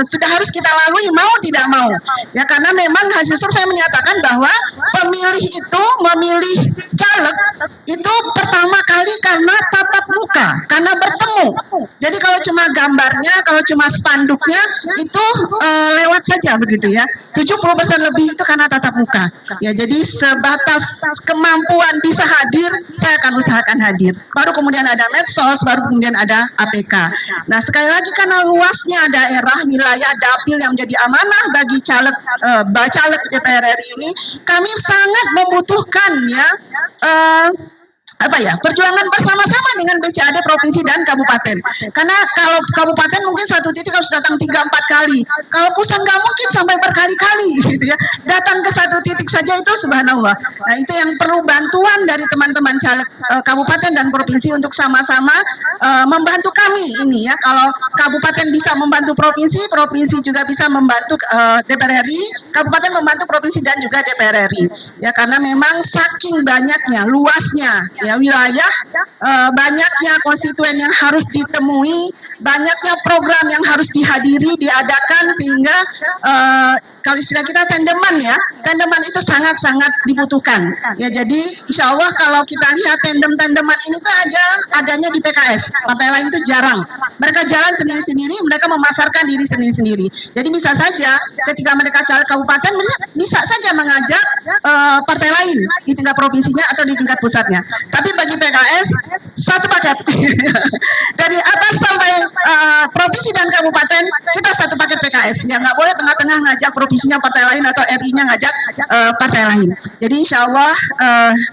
sudah harus kita lalui mau tidak mau. Ya, karena memang hasil survei menyatakan bahwa pemilih itu memilih caleg itu pertama kali karena tatap muka, karena bertemu. Jadi kalau cuma gambarnya, kalau cuma spanduknya itu lewat saja begitu ya. 70% lebih itu karena tatap muka. Ya, jadi sebatas kemampuan bisa hadir, saya akan usahakan hadir. Baru kemudian ada medsos, baru kemudian ada APK. Nah, sekali lagi karena luasnya daerah, wilayah, dapil yang menjadi amanah bagi caleg DPR RI ini, kami sangat membutuhkan perjuangan bersama-sama dengan BCAD provinsi dan kabupaten. Karena kalau kabupaten mungkin 1 titik harus datang 3-4 kali. Kalau pusat nggak mungkin sampai berkali-kali gitu ya. Datang ke 1 titik saja itu subhanallah. Nah, itu yang perlu bantuan dari teman-teman caleg kabupaten dan provinsi untuk sama-sama membantu kami ini ya. Kalau kabupaten bisa membantu provinsi, provinsi juga bisa membantu DPR RI, kabupaten membantu provinsi dan juga DPR RI. Ya, karena memang saking banyaknya, luasnya ya wilayah, banyaknya konstituen yang harus ditemui, banyaknya program yang harus dihadiri, diadakan, sehingga kalau istilah kita tandeman ya, tandeman itu sangat-sangat dibutuhkan. Ya, jadi insya Allah kalau kita lihat tandeman ini tuh adanya di PKS, partai lain itu jarang. Mereka jalan sendiri-sendiri, mereka memasarkan diri sendiri-sendiri. Jadi bisa saja ketika mereka caleg kabupaten, bisa saja mengajak partai lain di tingkat provinsinya atau di tingkat pusatnya. Tapi bagi PKS satu paket dari atas sampai provinsi dan kabupaten kita satu paket PKS. Ya, nggak boleh tengah-tengah ngajak provinsinya partai lain atau RI-nya ngajak partai lain. Jadi insya Allah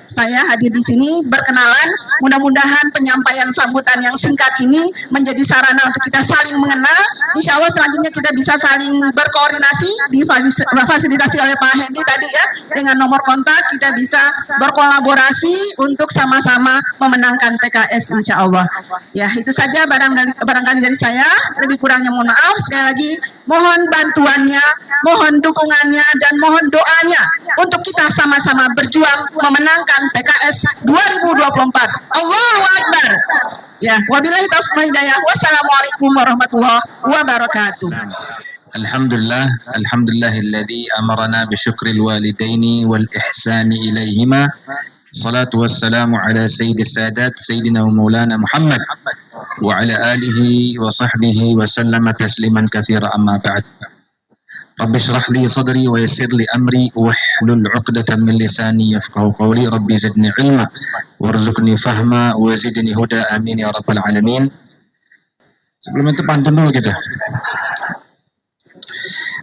saya hadir di sini berkenalan. Mudah-mudahan penyampaian sambutan yang singkat ini menjadi sarana untuk kita saling mengenal. Insya Allah selanjutnya kita bisa saling berkoordinasi, difasilitasi oleh Pak Hendi tadi ya, dengan nomor kontak kita bisa berkolaborasi untuk sama-sama memenangkan PKS insya Allah. Ya, itu saja barangkali dari saya. Lebih kurangnya mohon maaf. Sekali lagi mohon bantuannya, mohon dukungannya, dan mohon doanya untuk kita sama-sama berjuang memenangkan PKS 2024. Allahu Akbar. Ya, wabillahi taufiq wal hidayah. Wassalamualaikum warahmatullahi wabarakatuh. Alhamdulillahilladzi amarna bi syukril walidaini wal ihsani ilaihima. Salatu wassalamu ala sayyidis sadat sayyidina wa maulana Muhammad wa ala alihi wa sahbihi wa sallama tasliman katsira amma ba'd. Rabbi shrah li sadri wa yassir li amri wahlul 'uqdatam min lisani yafqahu qawli. Rabbi zidni ilma warzuqni fahma wa zidni huda. Amin ya rabbal alamin. Sebelum itu pantun dulu kita.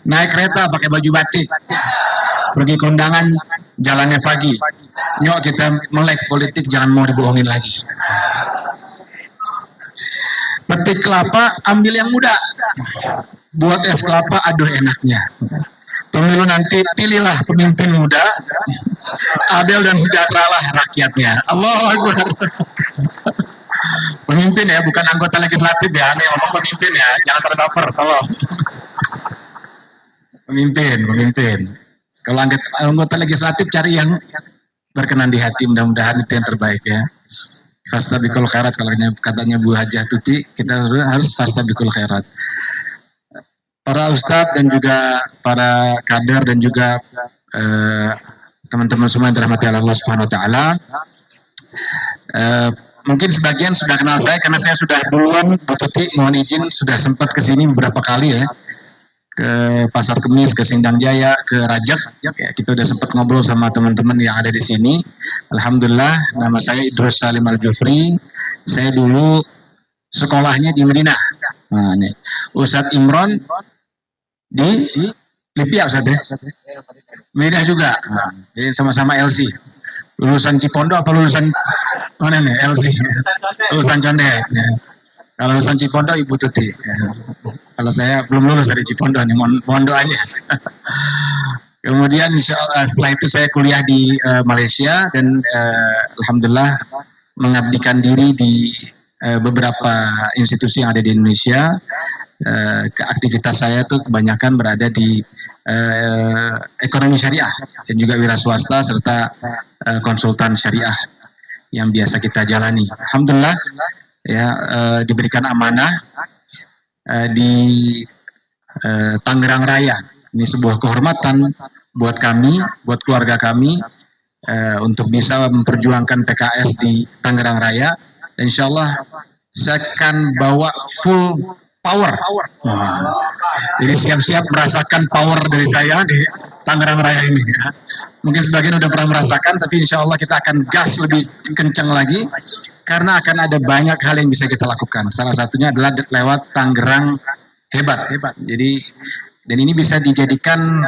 Naik kereta pakai baju batik, pergi kondangan jalannya pagi. Nyok kita melek politik, jangan mau dibohongin lagi. Petik kelapa ambil yang muda, buat es kelapa aduh enaknya. pemilu nanti pilihlah pemimpin muda, adil dan sejahteralah rakyatnya. Allahu Akbar. Pemimpin ya, bukan anggota legislatif ya, ini ngomong pemimpin ya, jangan terbaper, tolong. Pemimpin. Kalau anggota legislatif cari yang berkenan di hati, mudah-mudahan itu yang terbaik ya. Fastabikul khairat, kalau katanya Bu Hajah Tuti, kita harus fastabikul khairat. Para ustadz dan juga para kader dan juga teman-teman semua yang dirahmati Allah Subhanahu wa taala. Mungkin sebagian sudah kenal saya karena saya sudah duluan, Bu Tuti mohon izin sudah sempat ke sini beberapa kali ya. Ke Pasar Kemis, ke Sindang Jaya, ke Rajak. Ya, kita udah sempat ngobrol sama teman-teman yang ada di sini. Alhamdulillah, nama saya Idrus Salim Al-Jufri. Saya dulu sekolahnya di Medina. Nah, nih. Ustadz Imron di Lipia Ustadz ya? Medina juga. Nah, jadi sama-sama LC. Lulusan Cipondo apa lulusan mana nih? LC. Lulusan Condet. Ya. Kalau lulusan Cipondo Ibu Tuti. Ya. Kalau saya belum lulus dari Cipondo nih, mohon doanya. Kemudian insya Allah setelah itu saya kuliah di Malaysia dan alhamdulillah mengabdikan diri di beberapa institusi yang ada di Indonesia. Aktivitas saya tuh kebanyakan berada di ekonomi syariah dan juga wira swasta serta konsultan syariah yang biasa kita jalani. Alhamdulillah ya diberikan amanah di Tangerang Raya. Ini sebuah kehormatan buat kami, buat keluarga kami untuk bisa memperjuangkan PKS di Tangerang Raya. Dan insya Allah saya akan bawa full power. Jadi siap-siap merasakan power dari saya di Tangerang Raya ini. Ya. Mungkin sebagian udah pernah merasakan, tapi insya Allah kita akan gas lebih kencang lagi karena akan ada banyak hal yang bisa kita lakukan. Salah satunya adalah lewat Tangerang hebat. Jadi dan ini bisa dijadikan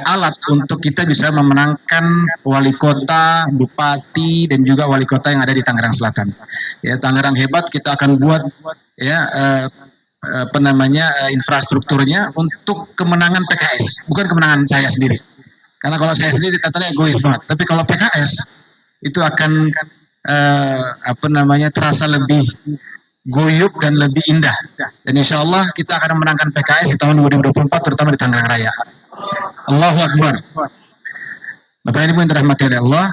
alat untuk kita bisa memenangkan wali kota, bupati dan juga wali kota yang ada di Tangerang Selatan. Ya, Tangerang hebat kita akan buat ya infrastrukturnya untuk kemenangan PKS, bukan kemenangan saya sendiri. Karena kalau saya sendiri katanya egois banget, tapi kalau PKS itu akan terasa lebih guyup dan lebih indah. Dan insya Allah kita akan memenangkan PKS di tahun 2024 terutama di Tangerang Raya. Allahu Akbar. Bapak Ibu yang dirahmati oleh Allah,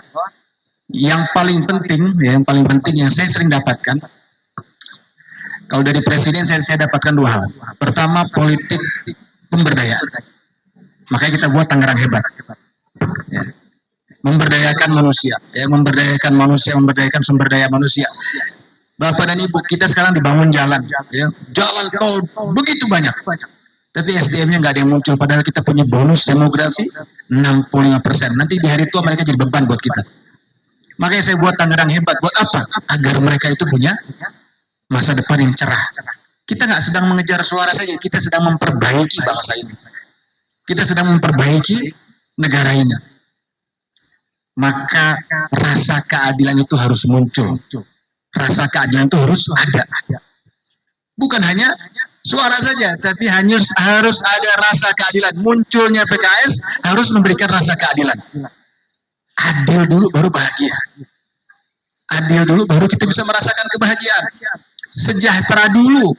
yang paling penting yang saya sering dapatkan kalau dari presiden saya dapatkan dua hal. Pertama, politik pemberdayaan. Makanya kita buat Tangerang hebat. Ya. Memberdayakan manusia, memberdayakan sumber daya manusia. Bapak dan Ibu, kita sekarang dibangun jalan, ya. Jalan tol begitu banyak. Tapi SDM-nya nggak ada yang muncul, padahal kita punya bonus demografi 65%. Nanti di hari tua mereka jadi beban buat kita. Makanya saya buat Tangerang hebat, buat apa? Agar mereka itu punya masa depan yang cerah. Kita nggak sedang mengejar suara saja, kita sedang memperbaiki bangsa ini. Kita sedang memperbaiki negara ini. Maka rasa keadilan itu harus muncul. Rasa keadilan itu harus ada. Bukan hanya suara saja, tapi harus ada rasa keadilan. Munculnya PKS harus memberikan rasa keadilan. Adil dulu baru bahagia. Adil dulu baru kita bisa merasakan kebahagiaan. Sejahtera dulu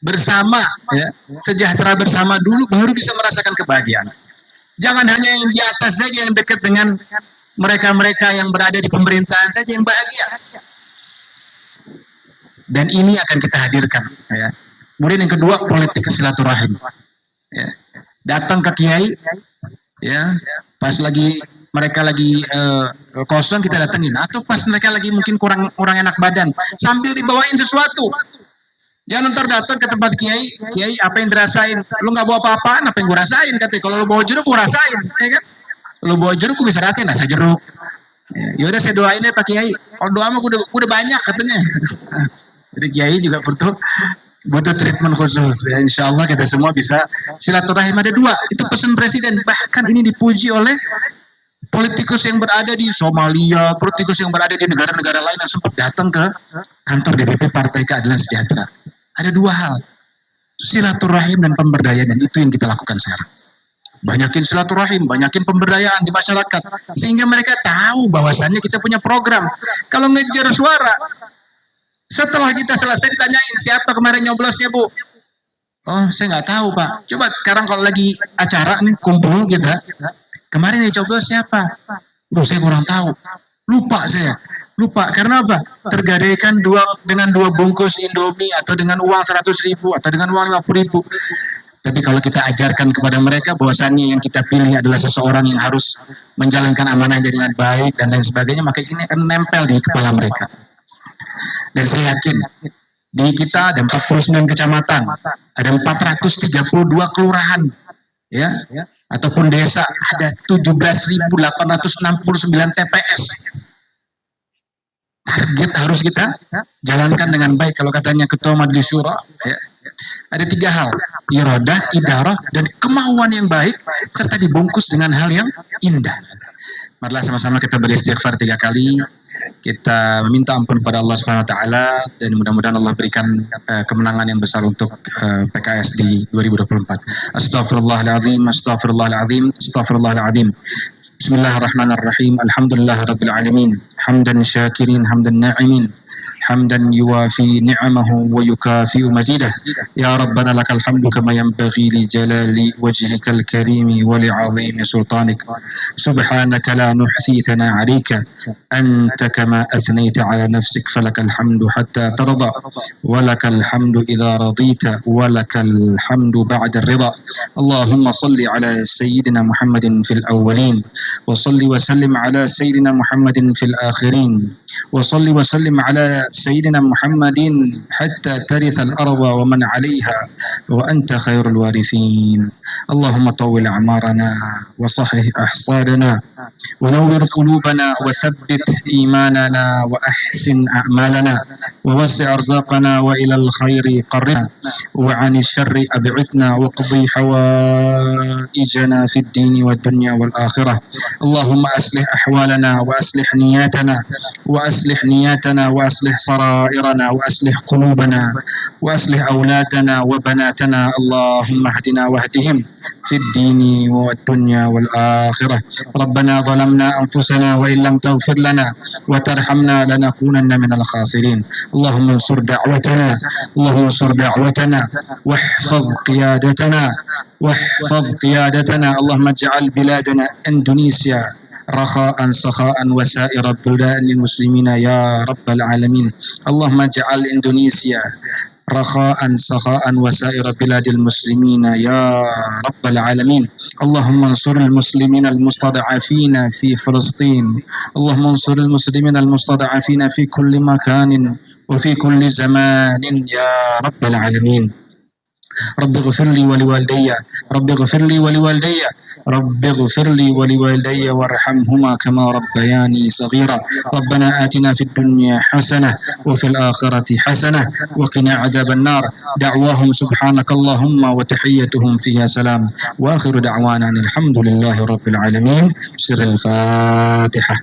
bersama, ya. Sejahtera bersama dulu baru bisa merasakan kebahagiaan. Jangan hanya yang di atas saja yang dekat dengan mereka-mereka yang berada di pemerintahan saja yang bahagia. Dan ini akan kita hadirkan, ya. Kemudian yang kedua, politik silaturahim. Ya. Datang ke kiai, ya, pas mereka lagi kosong kita datengin, atau pas mereka lagi mungkin kurang enak badan, sambil dibawain sesuatu. Jangan ntar datang ke tempat kiai apa yang dirasain? Lu nggak bawa apa-apaan, apa yang gue rasain? Katanya kalau lu bawa jeruk gue rasain, ya kan? Lu bawa jeruk gue bisa rasain, rasa jeruk. Ya udah saya doain ya Pak Kiai. Kalau doa mah gue udah banyak katanya. Jadi kiai juga butuh treatment khusus. Ya, insya Allah kita semua bisa silaturahim ada dua. Itu pesan presiden. Bahkan ini dipuji oleh politikus yang berada di Somalia, politikus yang berada di negara-negara lain yang sempat datang ke kantor DPP Partai Keadilan Sejahtera. Ada dua hal, silaturahim dan pemberdayaan, dan itu yang kita lakukan sekarang. banyakin silaturahim, banyakin pemberdayaan di masyarakat, sehingga mereka tahu bahwasannya kita punya program. Kalau ngejar suara, setelah kita selesai ditanyain, siapa kemarin nyoblosnya, Bu? Oh, saya nggak tahu, Pak. Coba sekarang kalau lagi acara nih, kumpul kita, kemarin yang coblos siapa? Bro, saya kurang tahu. Lupa saya. Lupa, karena apa? Tergadaikan dengan dua bungkus Indomie, atau dengan uang 100.000, atau dengan uang 50.000. Tapi kalau kita ajarkan kepada mereka bahwasannya yang kita pilih adalah seseorang yang harus menjalankan amanahnya dengan baik dan lain sebagainya, maka ini akan nempel di kepala mereka. Dan saya yakin di kita ada 49 kecamatan, ada 432 kelurahan, ya, ataupun desa, ada 17.869 TPS. Target harus kita jalankan dengan baik. Kalau katanya Ketua Majelis Syuro, ya, ada 3 hal: iradah, idarah, dan kemauan yang baik, serta dibungkus dengan hal yang indah. Marilah sama-sama kita beristighfar 3 kali. Kita meminta ampun kepada Allah Subhanahu wa taala, dan mudah-mudahan Allah berikan kemenangan yang besar untuk PKS di 2024. Astaghfirullahaladzim, astaghfirullahaladzim, astaghfirullahaladzim. Bismillahirrahmanirrahim. Alhamdulillahirabbil alamin. Hamdan syakirin, hamdan na'imin. حمدا يوافي نعمه ويكافئ مزيده يا ربنا لك الحمد كما ينبغي لجلال وجهك الكريم ولعظيم سلطانك سبحانك لا نحصي ثناء عليك أنت كما أثنيت على نفسك فلك الحمد حتى ترضى ولك الحمد إذا رضيت ولك الحمد بعد الرضا اللهم صل على سيدنا محمد في الأولين وصل وسلم على سيدنا محمد في الآخرين وصل وسلم على سيدنا محمد حتى ترث الأرض ومن عليها وأنت خير الوارثين اللهم طول أعمارنا وصحح أحصادنا ونور قلوبنا وثبت إيماننا وأحسن أعمالنا ووسع أرزاقنا وإلى الخير قرنا وعن الشر أبعدنا واقضي حوائجنا في الدين والدنيا والآخرة اللهم أصلح أحوالنا وأصلح نياتنا وأصلح سرائرنا وأصلح قلوبنا وأصلح أولادنا وبناتنا اللهم اهدنا واهدهم في الدين والدنيا والآخرة ربنا ظلمنا أنفسنا وإن لم تغفر لنا وترحمنا لنكونن من الخاسرين اللهم انصر دعوتنا واحفظ قيادتنا اللهم اجعل بلادنا إندونيسيا رخاء سخاء وسائر بلدان المسلمين يا رب العالمين اللهم اجعل إندونيسيا رخاء سخاء وسائر بلاد المسلمين يا رب العالمين اللهم انصر المسلمين المستضعفين في فلسطين اللهم انصر المسلمين المستضعفين في كل مكان وفي كل زمان يا رب العالمين رب اغفر لي ولوالدي وارحمهما كما ربياني صغيرا ربنا آتنا في الدنيا حسنة وفي الآخرة حسنة وقنا عذاب النار دعواهم سبحانك اللهم وتحيتهم فيها سلام وآخر دعوانا الحمد لله رب العالمين. سر الفاتحة.